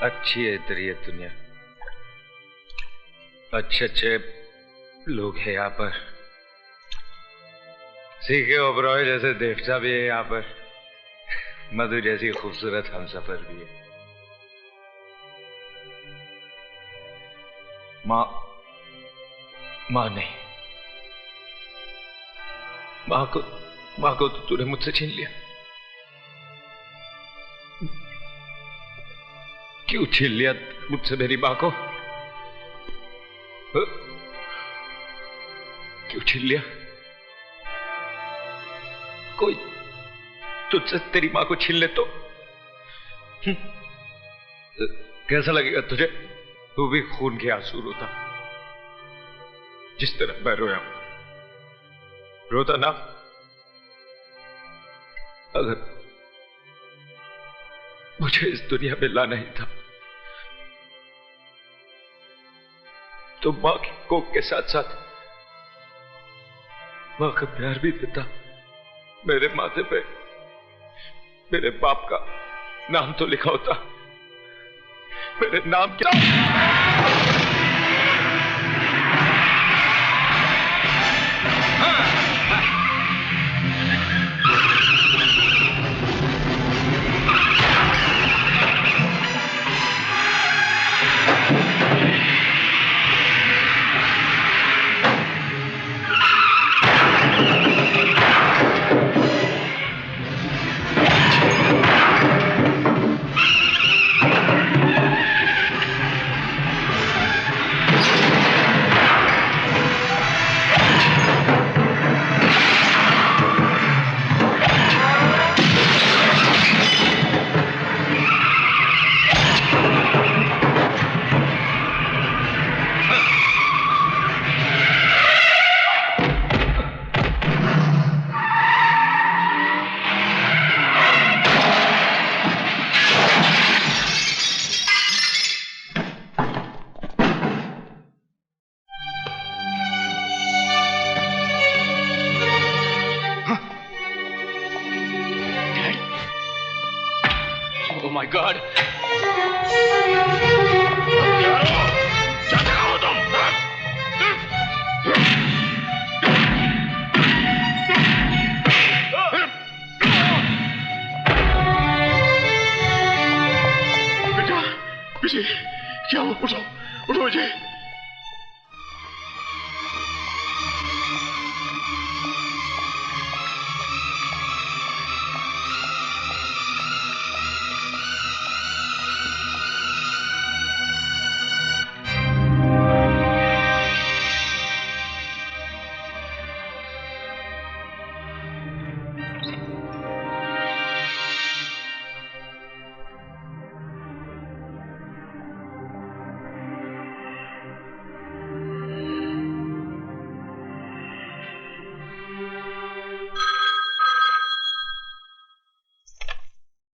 अच्छी है तेरी ये दुनिया, अच्छे अच्छे लोग हैं यहाँ पर, सीखे ओबरॉय जैसे देवता भी है यहाँ पर, मधु जैसी खूबसूरत हमसफर भी है। माँ नहीं, माँ को तो तूने मुझसे छीन लिया। क्यों छीन लिया मुझसे मेरी माँ को? क्यों छीन लिया? कोई तुझसे तेरी माँ को छीन ले तो कैसा लगेगा तुझे? तू भी खून के आंसू रोता जिस तरह मैं रोया, रोता ना? अगर मुझे इस दुनिया में लाना ही था तो मां की कोख के साथ साथ मां का प्यार भी देता। मेरे माथे पे मेरे बाप का नाम तो लिखा होता। मेरे नाम क्या? God! विजय, क्या हुआ? उठो, उठो विजय।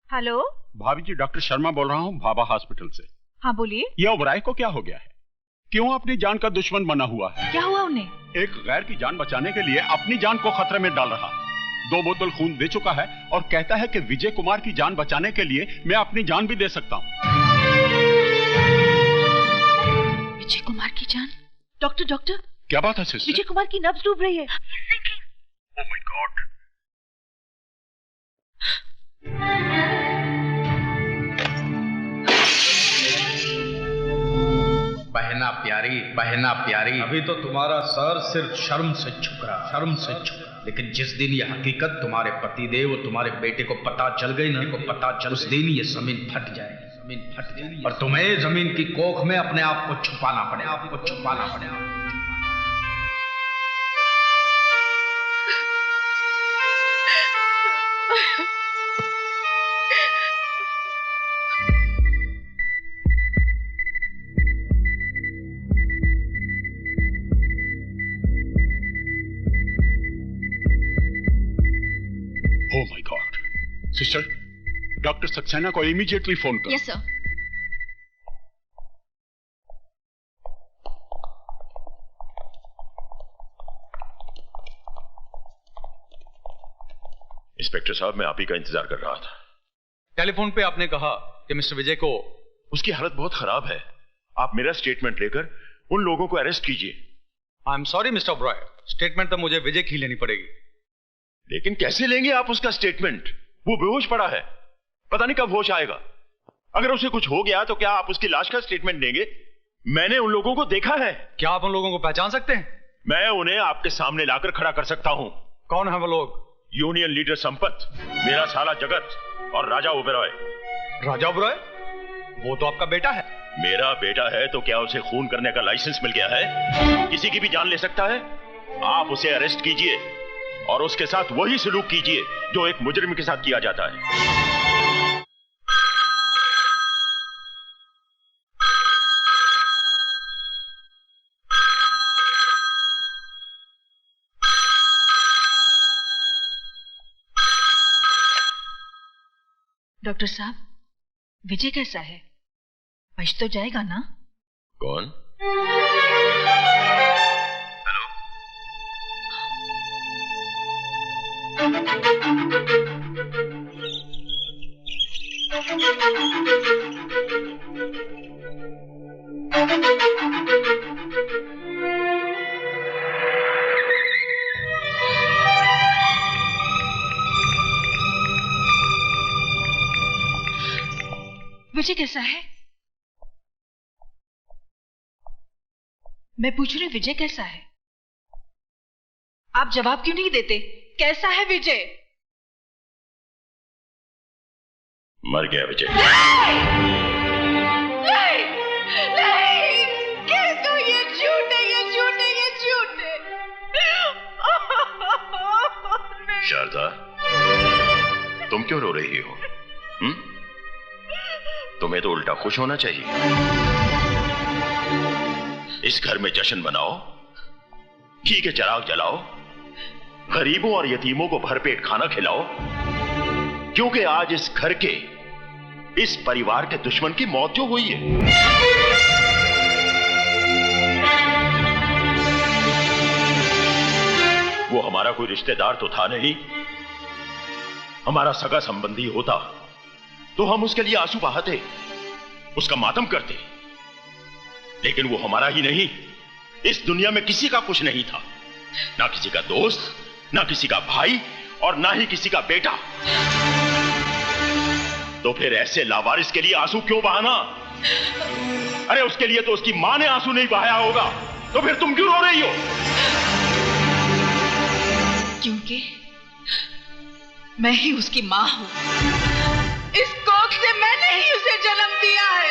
हेलो भाभी जी, डॉक्टर शर्मा बोल रहा हूँ भाभा हॉस्पिटल से। हाँ बोलिए। ये ओबराय को क्या हो गया है? क्यों अपनी जान का दुश्मन बना हुआ है? क्या हुआ उन्हें? एक गैर की जान बचाने के लिए अपनी जान को खतरे में डाल रहा। 2 बोतल खून दे चुका है और कहता है कि विजय कुमार की जान बचाने के लिए मैं अपनी जान भी दे सकता हूँ। विजय कुमार की जान? डॉक्टर क्या बात है सिस्टर? विजय कुमार की नब्ज डूब रही है। Oh my God. बहना प्यारी प्यारी, बहना प्यारी, अभी तो तुम्हारा सर सिर्फ शर्म से झुक रहा, शर्म से झुक रहा। लेकिन जिस दिन ये हकीकत तुम्हारे पतिदेव और तुम्हारे बेटे को पता चल गई ना, उस दिन ये जमीन फट जाएगी, जमीन फट जाएगी और तुम्हें जमीन की कोख में अपने आप को छुपाना पड़ेगा। Oh my God. Sister, doctor Saxena को इमीडिएटली फोन करो। Yes sir. इंस्पेक्टर साहब, मैं आप ही का इंतजार कर रहा था। टेलीफोन पे आपने कहा कि मिस्टर विजय को उसकी हालत बहुत खराब है। आप मेरा स्टेटमेंट लेकर उन लोगों को अरेस्ट कीजिए। I am sorry mister Oberoi, statement तो मुझे विजय की लेनी पड़ेगी। लेकिन कैसे लेंगे आप उसका स्टेटमेंट? वो बेहोश पड़ा है, पता नहीं कब होश आएगा। अगर उसे कुछ हो गया तो क्या आप उसकी लाश का स्टेटमेंट देंगे? मैंने उन लोगों को देखा है। क्या आप उन लोगों को पहचान सकते हैं? मैं उन्हें आपके सामने लाकर खड़ा कर सकता हूं। कौन है वो लोग? यूनियन लीडर संपत, मेरा साला जगत और राजा ओबेरॉय। राजा ओबेरॉय? वो तो आपका बेटा है। मेरा बेटा है तो क्या उसे खून करने का लाइसेंस मिल गया है? किसी की भी जान ले सकता है। आप उसे अरेस्ट कीजिए और उसके साथ वही सलूक कीजिए जो एक मुजरिम के साथ किया जाता है। डॉक्टर साहब, विजय कैसा है? बच तो जाएगा ना? कौन? विजय कैसा है? मैं पूछ रही हूँ, विजय कैसा है? आप जवाब क्यों नहीं देते? कैसा है विजय? मर गया विजय। नहीं, नहीं, कह दो ये झूठ है, ये झूठ है, ये झूठ है। शारदा, तुम क्यों रो रही हो? तुम्हें तो उल्टा खुश होना चाहिए। इस घर में जश्न मनाओ, घी के चिराग जलाओ, गरीबों और यतीमों को भरपेट खाना खिलाओ, क्योंकि आज इस घर के, इस परिवार के दुश्मन की मौत जो हुई है। वो हमारा कोई रिश्तेदार तो था नहीं, हमारा सगा संबंधी होता तो हम उसके लिए आंसू बहाते, उसका मातम करते। लेकिन वो हमारा ही नहीं, इस दुनिया में किसी का कुछ नहीं था। ना किसी का दोस्त, ना किसी का भाई और ना ही किसी का बेटा। तो फिर ऐसे लावारिस के लिए आंसू क्यों बहाना? अरे उसके लिए तो उसकी मां ने आंसू नहीं बहाया होगा, तो फिर तुम क्यों रो रही हो? क्योंकि मैं ही उसकी मां हूं। इस कोख से मैंने ही उसे जन्म दिया है।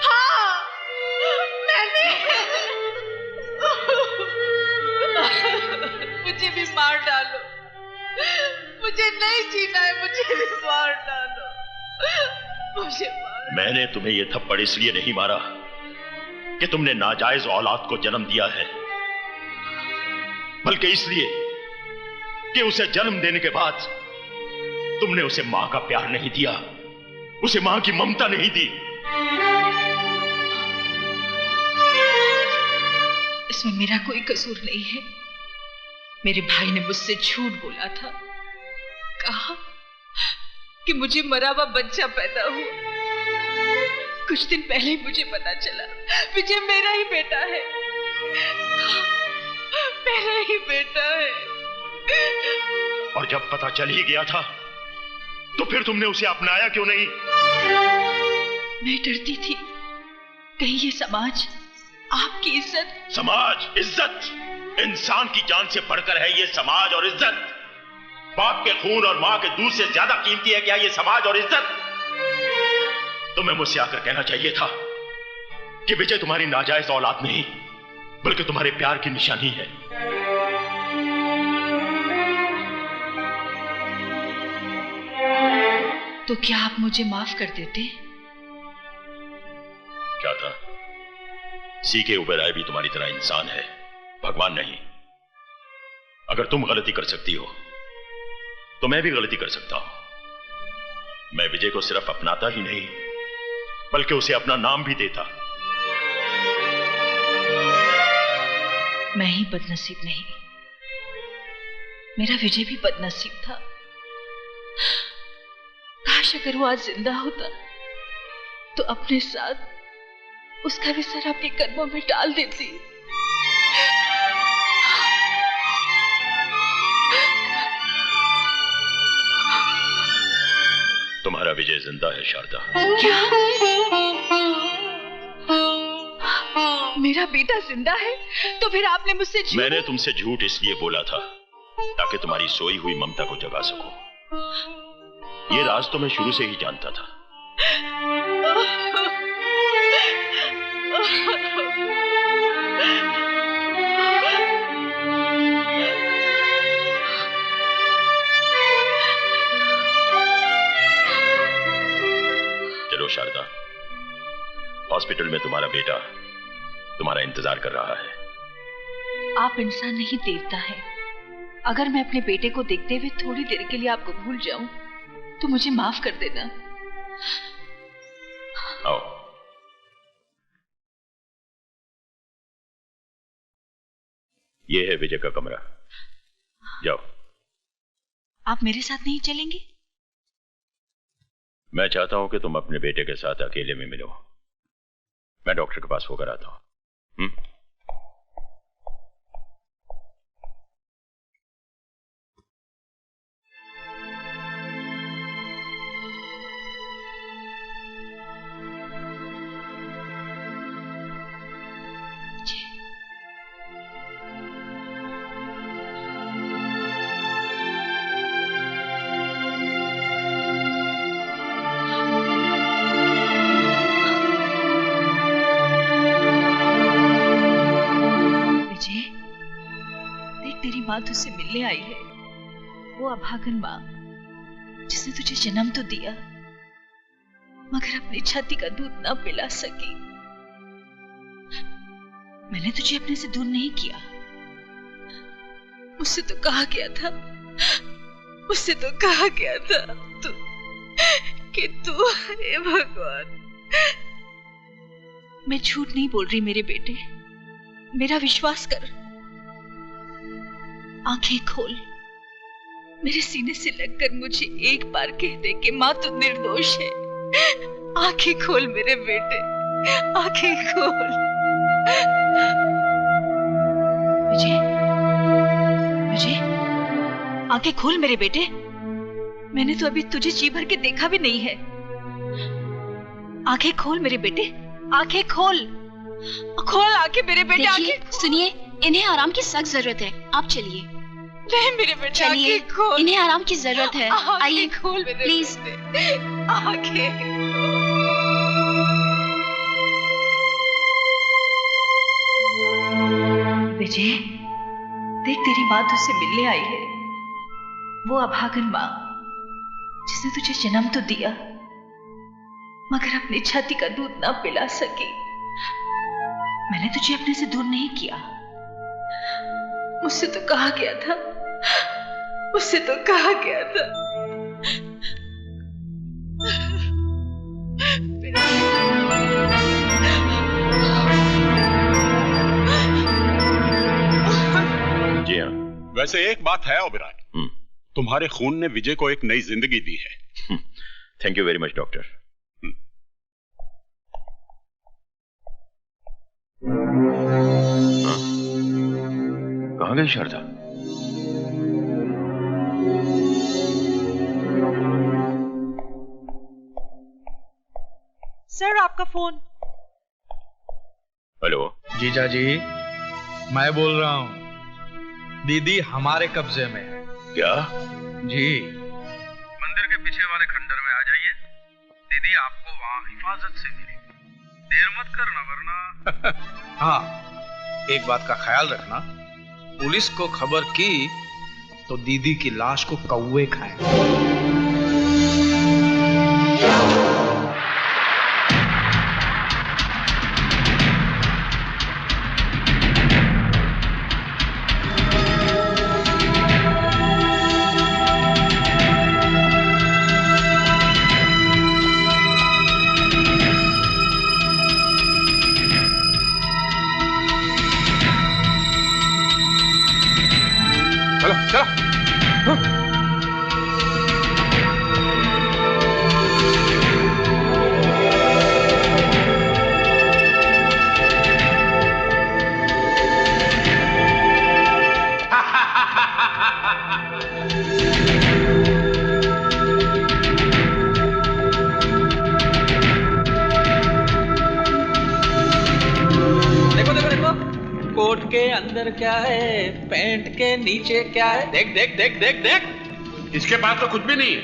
हाँ, मैंने। मुझे भी मार डालो, मुझे नहीं जीना है, मुझे भी मार डालो, मुझे मार। मैंने तुम्हें यह थप्पड़ इसलिए नहीं मारा कि तुमने नाजायज औलाद को जन्म दिया है, बल्कि इसलिए कि उसे जन्म देने के बाद तुमने उसे मां का प्यार नहीं दिया, उसे मां की ममता नहीं दी। इसमें मेरा कोई कसूर नहीं है। मेरे भाई ने मुझसे झूठ बोला था, कहा कि मुझे मरा हुआ बच्चा पैदा हुआ। कुछ दिन पहले ही मुझे पता चला विजय मेरा ही बेटा है, मेरा ही बेटा है। और जब पता चल ही गया था तो फिर तुमने उसे अपनाया क्यों नहीं? मैं डरती थी कहीं ये समाज आपकी इज्जत। समाज, इज्जत इंसान की जान से बढ़कर है ये समाज और इज्जत। बाप के खून और मां के दूध से ज्यादा कीमती है क्या ये समाज और इज्जत? तुम्हें मुझसे आकर कहना चाहिए था कि विजय तुम्हारी नाजायज औलाद नहीं बल्कि तुम्हारे प्यार की निशानी है। तो क्या आप मुझे माफ कर देते? क्या था? सीके ओबेरॉय भी तुम्हारी तरह इंसान है, भगवान नहीं। अगर तुम गलती कर सकती हो तो मैं भी गलती कर सकता हूं। मैं विजय को सिर्फ अपनाता ही नहीं बल्कि उसे अपना नाम भी देता। मैं ही बदनसीब नहीं, मेरा विजय भी बदनसीब था। काश अगर वो आज जिंदा होता तो अपने साथ उसका भी सर अपने कदमों में डाल देती। तुम्हारा विजय जिंदा है शारदा। क्या? मेरा बेटा जिंदा है? तो फिर आपने मुझसे झूठ? मैंने तुमसे झूठ इसलिए बोला था ताकि तुम्हारी सोई हुई ममता को जगा सकूं। ये राज तो मैं शुरू से ही जानता था। चलो शारदा, हॉस्पिटल में तुम्हारा बेटा तुम्हारा इंतजार कर रहा है। आप इंसान नहीं देवता है। अगर मैं अपने बेटे को देखते हुए थोड़ी देर के लिए आपको भूल जाऊं तो मुझे माफ कर देना। आओ। ये है विजय का कमरा, जाओ। आप मेरे साथ नहीं चलेंगे? मैं चाहता हूं कि तुम अपने बेटे के साथ अकेले में मिलो। मैं डॉक्टर के पास होकर आता हूं। माँ तुझसे मिलने आई है, वो अभागन माँ जिसने तुझे जन्म तो दिया मगर अपनी छाती का दूध ना पिला सकी। मैंने तुझे अपने से दूर नहीं किया। मुझसे तो कहा गया था, मुझसे तो कहा गया था कि तू, हे भगवान। मैं झूठ नहीं बोल रही मेरे बेटे, मेरा विश्वास कर। आंखें खोल, मेरे सीने से लगकर मुझे एक बार कह दे कि माँ तू निर्दोष है। आंखें खोल मेरे बेटे, आंखें खोल। विजय, विजय, आंखें खोल मेरे बेटे। मैंने तो अभी तुझे जी भर के देखा भी नहीं है। आंखें खोल मेरे बेटे, आंखें खोल, खोल आंखें मेरे बेटे। आंखें सुनिए, इन्हें आराम की सख्त जरूरत है, आप चलिए। नहीं मेरे बेटे, चलिए, इन्हें आराम की जरूरत है। आइए प्लीज। विजय, देख तेरी माँ तुझसे मिलने आई है, वो अभागन माँ जिसने तुझे जन्म तो दिया मगर अपनी छाती का दूध ना पिला सकी। मैंने तुझे अपने से दूर नहीं किया। मुझसे तो कहा गया था, मुझसे तो कहा गया था। जी हाँ। वैसे एक बात है ओबेरॉय, तुम्हारे खून ने विजय को एक नई जिंदगी दी है। Thank you very much doctor. कहाँ गई शारदा? सर आपका फोन। हेलो। जीजा जी, मैं बोल रहा हूँ, दीदी हमारे कब्जे में है। क्या? जी, मंदिर के पीछे वाले खंडर में आ जाइए, दीदी आपको वहाँ हिफाजत से मिलेगी। देर मत करना वरना। हाँ, एक बात का ख्याल रखना, पुलिस को खबर की तो दीदी की लाश को कौवे खाए। कोट के अंदर क्या है, पैंट के नीचे क्या है? देख देख देख देख देख, इसके पास तो कुछ भी नहीं है।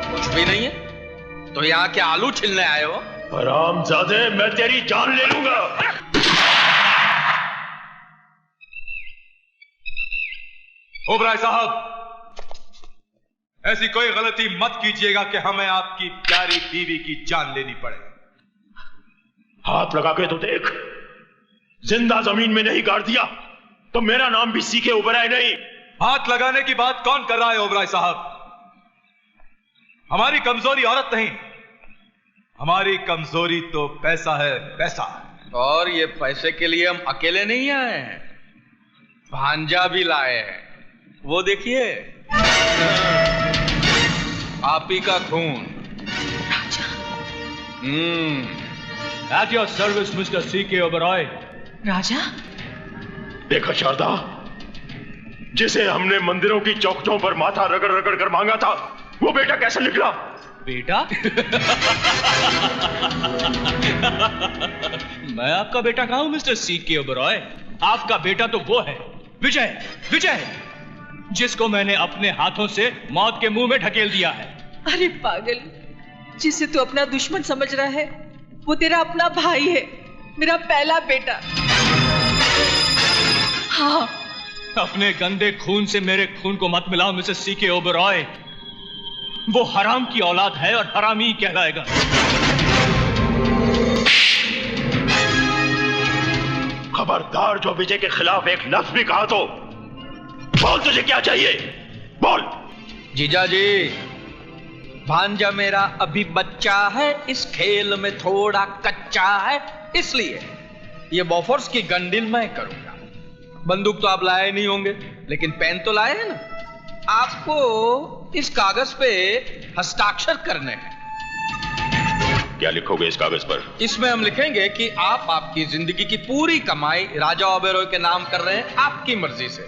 कुछ भी नहीं है तो यहाँ क्या आलू छिलने आए हो? हरामजादे, मैं तेरी जान ले लूंगा। ओबराय साहब, ऐसी कोई गलती मत कीजिएगा कि हमें आपकी प्यारी बीवी की जान लेनी पड़े। हाथ लगा के तो देख, जिंदा जमीन में नहीं गाड़ दिया तो मेरा नाम भी सीके ओबराय नहीं। हाथ लगाने की बात कौन कर रहा है ओबराय साहब? हमारी कमजोरी औरत नहीं, हमारी कमजोरी तो पैसा है, पैसा। और ये पैसे के लिए हम अकेले नहीं आए हैं, भांजा भी लाए हैं। वो देखिए, आप ही का खून। At your service, Mr. C.K. Oberoi. राजा? देखा शारदा, जिसे हमने मंदिरों की चौखटों पर माथा रगड़ रगड़ कर मांगा था, वो बेटा कैसे निकला? बेटा? मैं आपका बेटा कहाँ हूं मिस्टर C.K. ओबरॉय? आपका बेटा तो वो है, विजय, विजय, जिसको मैंने अपने हाथों से मौत के मुंह में ढकेल दिया है। अरे पागल, जिसे तू अपना दुश्मन समझ रहा है, वो तेरा अपना भाई है, मेरा पहला बेटा। हाँ, अपने गंदे खून से मेरे खून को मत मिलाओ मिसेस C.K. ओबरॉय। वो हराम की औलाद है और हरामी कहलाएगा। खबरदार, जो विजय के खिलाफ एक लफ्ज भी कहा तो बोल, तुझे क्या चाहिए? बोल। जीजा जी, भांजा मेरा अभी बच्चा है, इस खेल में थोड़ा कच्चा है, इसलिए ये बॉफोर्स की गन डील मैं करूंगा। बंदूक तो आप लाए नहीं होंगे, लेकिन पेन तो लाए हैं ना। आपको इस कागज पे हस्ताक्षर करने हैं। क्या लिखोगे इस कागज पर? इसमें हम लिखेंगे कि आप आपकी जिंदगी की पूरी कमाई राजा ओबेरॉय के नाम कर रहे हैं, आपकी मर्जी से,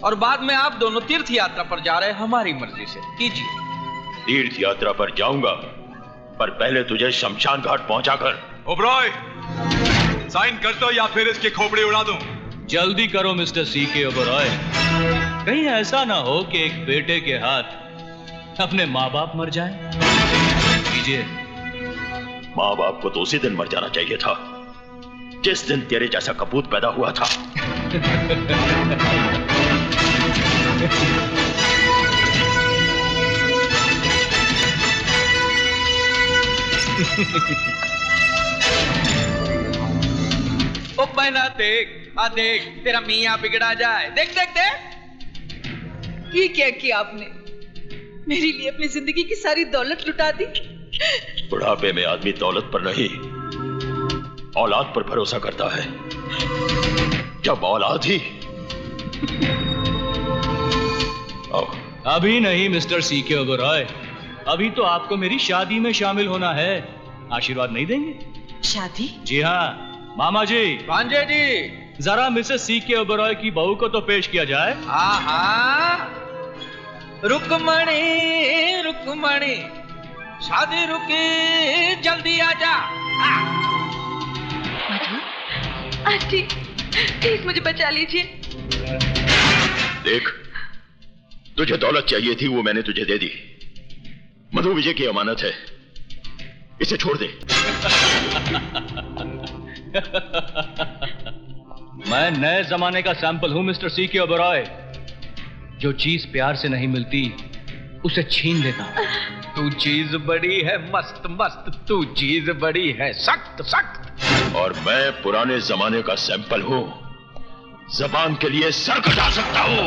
और बाद में आप दोनों तीर्थ यात्रा पर जा रहे हैं हमारी मर्जी से। कीजिए। तीर्थ यात्रा पर जाऊंगा, पर पहले तुझे शमशान घाट पहुंचाकर। ओबरॉय, साइन कर दो या फिर इसकी खोपड़ी उड़ा दूं। जल्दी करो मिस्टर C.K. ओबरॉय, कहीं ऐसा ना हो कि एक बेटे के हाथ अपने माँ बाप मर जाएं। कीजिए। माँ बाप को तो उसी दिन मर जाना चाहिए था जिस दिन तेरे जैसा कपूत पैदा हुआ था। ओ बहना देख, देख तेरा मियाँ बिगड़ा जाए। देख देख देख, ये क्या किया आपने? मेरे लिए अपनी जिंदगी की सारी दौलत लुटा दी। बुढ़ापे में आदमी दौलत पर नहीं, औलाद पर भरोसा करता है। जब औलाद ही। अभी नहीं मिस्टर C.K. ओबरॉय, अभी तो आपको मेरी शादी में शामिल होना है। आशीर्वाद नहीं देंगे? शादी? जी हाँ मामा जी। भांजे जी, जरा मिसेस C.K. ओबरॉय की बहू को तो पेश किया जाए। हाँ, रुकमणी रुकमणी, शादी रुकी, जल्दी आजा। मधु, आंटी प्लीज मुझे बचा लीजिए। देख, तुझे दौलत चाहिए थी, वो मैंने तुझे दे दी। मधु विजय की अमानत है, इसे छोड़ दे। मैं नए जमाने का सैंपल हूं मिस्टर सी के ओबरॉय। जो चीज प्यार से नहीं मिलती उसे छीन लेता हूं। तू चीज बड़ी है मस्त मस्त, तू चीज बड़ी है सख्त सख्त। और मैं पुराने जमाने का सैंपल हूं, जबान के लिए सर कटा सकता हूं।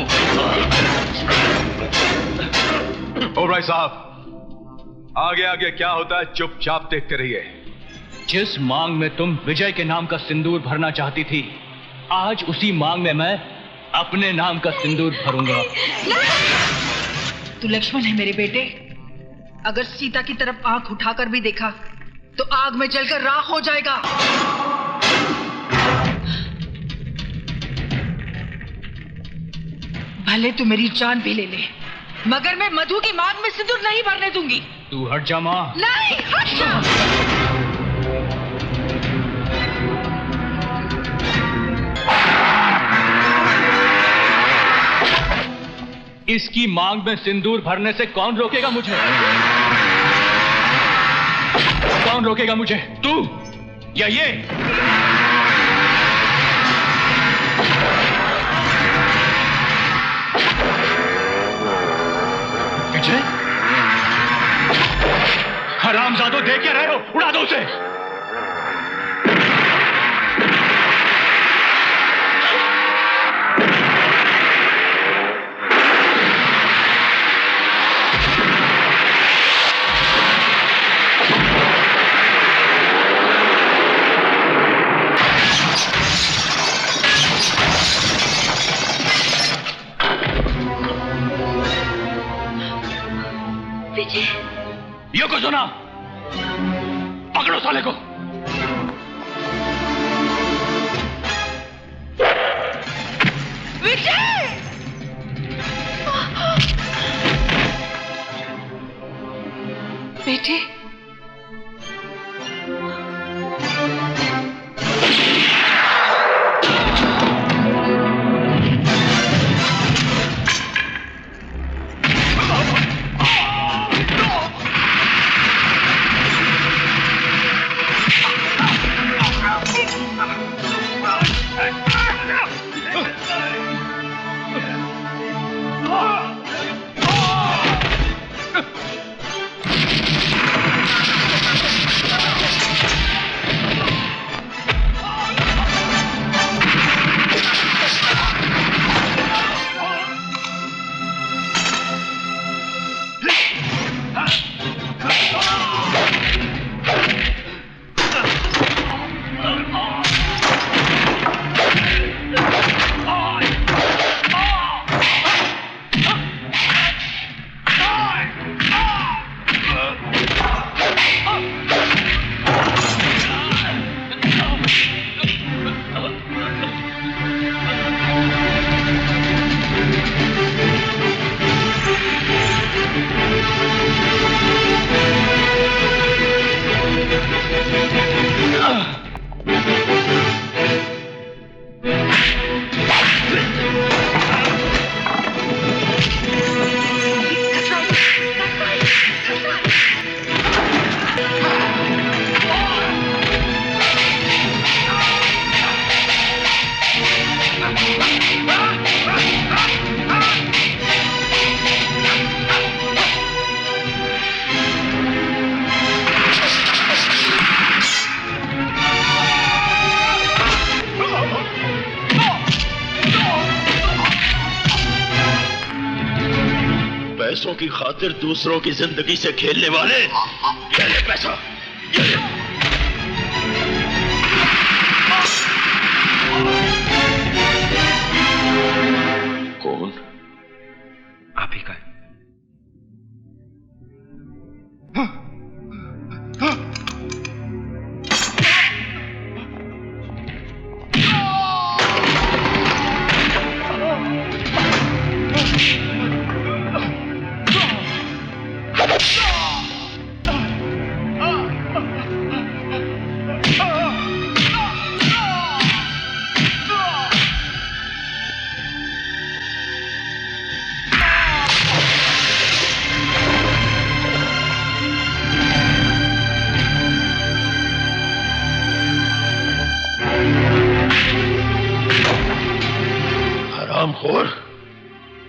ओबराय साहब, आगे आगे क्या होता है चुपचाप देखते रहिए। जिस मांग में तुम विजय के नाम का सिंदूर भरना चाहती थी, आज उसी मांग में मैं अपने नाम का सिंदूर भरूंगा। तू लक्ष्मण है मेरे बेटे। अगर सीता की तरफ आंख उठाकर भी देखा तो आग में जलकर राख हो जाएगा। भले तू मेरी जान भी ले ले, मगर मैं मधु की मांग में सिंदूर नहीं भरने दूंगी। तू हट जा मां। नहीं, हट जा। इसकी मांग में सिंदूर भरने से कौन रोकेगा मुझे? कौन रोकेगा मुझे, तू या ये? विजय, हरामजादों, देख क्या रहे हो? उड़ा दो उसे। यो को सुना, पकड़ो साले को। विजय! बेटे, पैसों की खातिर दूसरों की जिंदगी से खेलने वाले, ये ले पैसा, ये ले। कौन? आप ही का है। हरामखोर,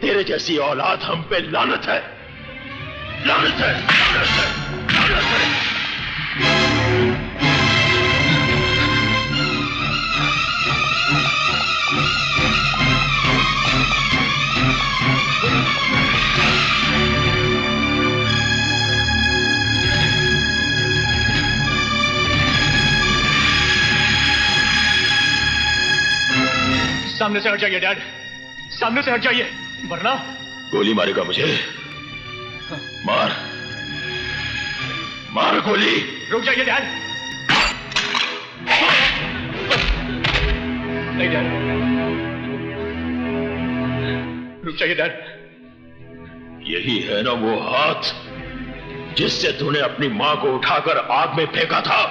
तेरे जैसी औलाद हम पे लानत है, लानत है, लानत है, लानत है। सामने से हट जाइए डैड, सामने से हट जाइए, वरना गोली मारेगा मुझे। मार, मार गोली। रुक जाइए डैड। नहीं डैड, रुक जाइए डैड। यही है ना वो हाथ जिससे तूने अपनी मां को उठाकर आग में फेंका था।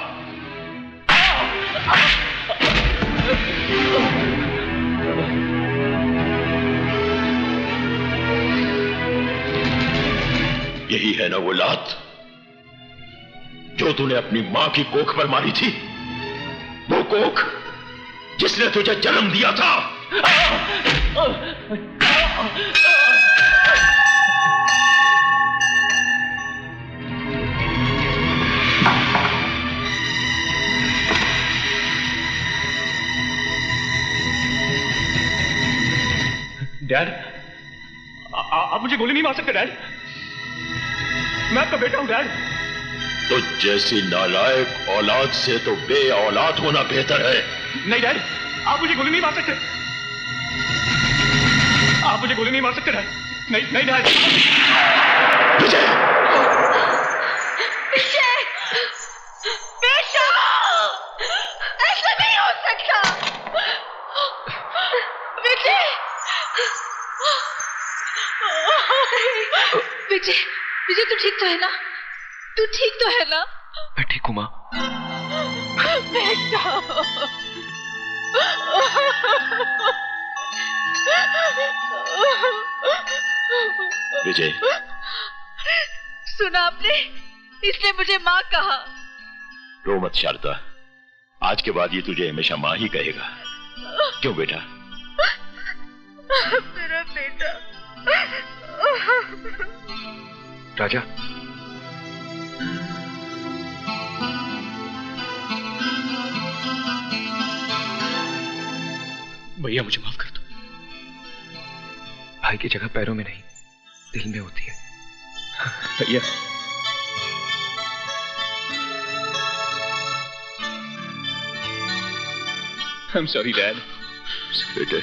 यही है ना वो लात जो तूने अपनी मां की कोख पर मारी थी, वो कोख जिसने तुझे जन्म दिया था। डैड, आप मुझे गोली नहीं मार सकते डैड, मैं आपका बेटा हूं डैड। तो जैसी नालायक औलाद से तो बे औलाद होना बेहतर है। नहीं डैड, आप मुझे गोली नहीं मार सकते, आप मुझे गोली नहीं मार सकते डैड। नहीं नहीं डैड। विजय, विजय, बेटा, ऐसा नहीं हो सकता। विजय, विजय, विजय तू ठीक तो है ना? तू ठीक तो है ना? मैं ठीक हूं मां। बेटा, विजय, सुना आपने? इसने मुझे माँ कहा। रो मत शारदा, आज के बाद ये तुझे हमेशा मां ही कहेगा। क्यों बेटा? मेरा बेटा। राजा, भैया मुझे माफ कर दो। भाई की जगह पैरों में नहीं दिल में होती है। भैया, I'm sorry, Dad. बेटे,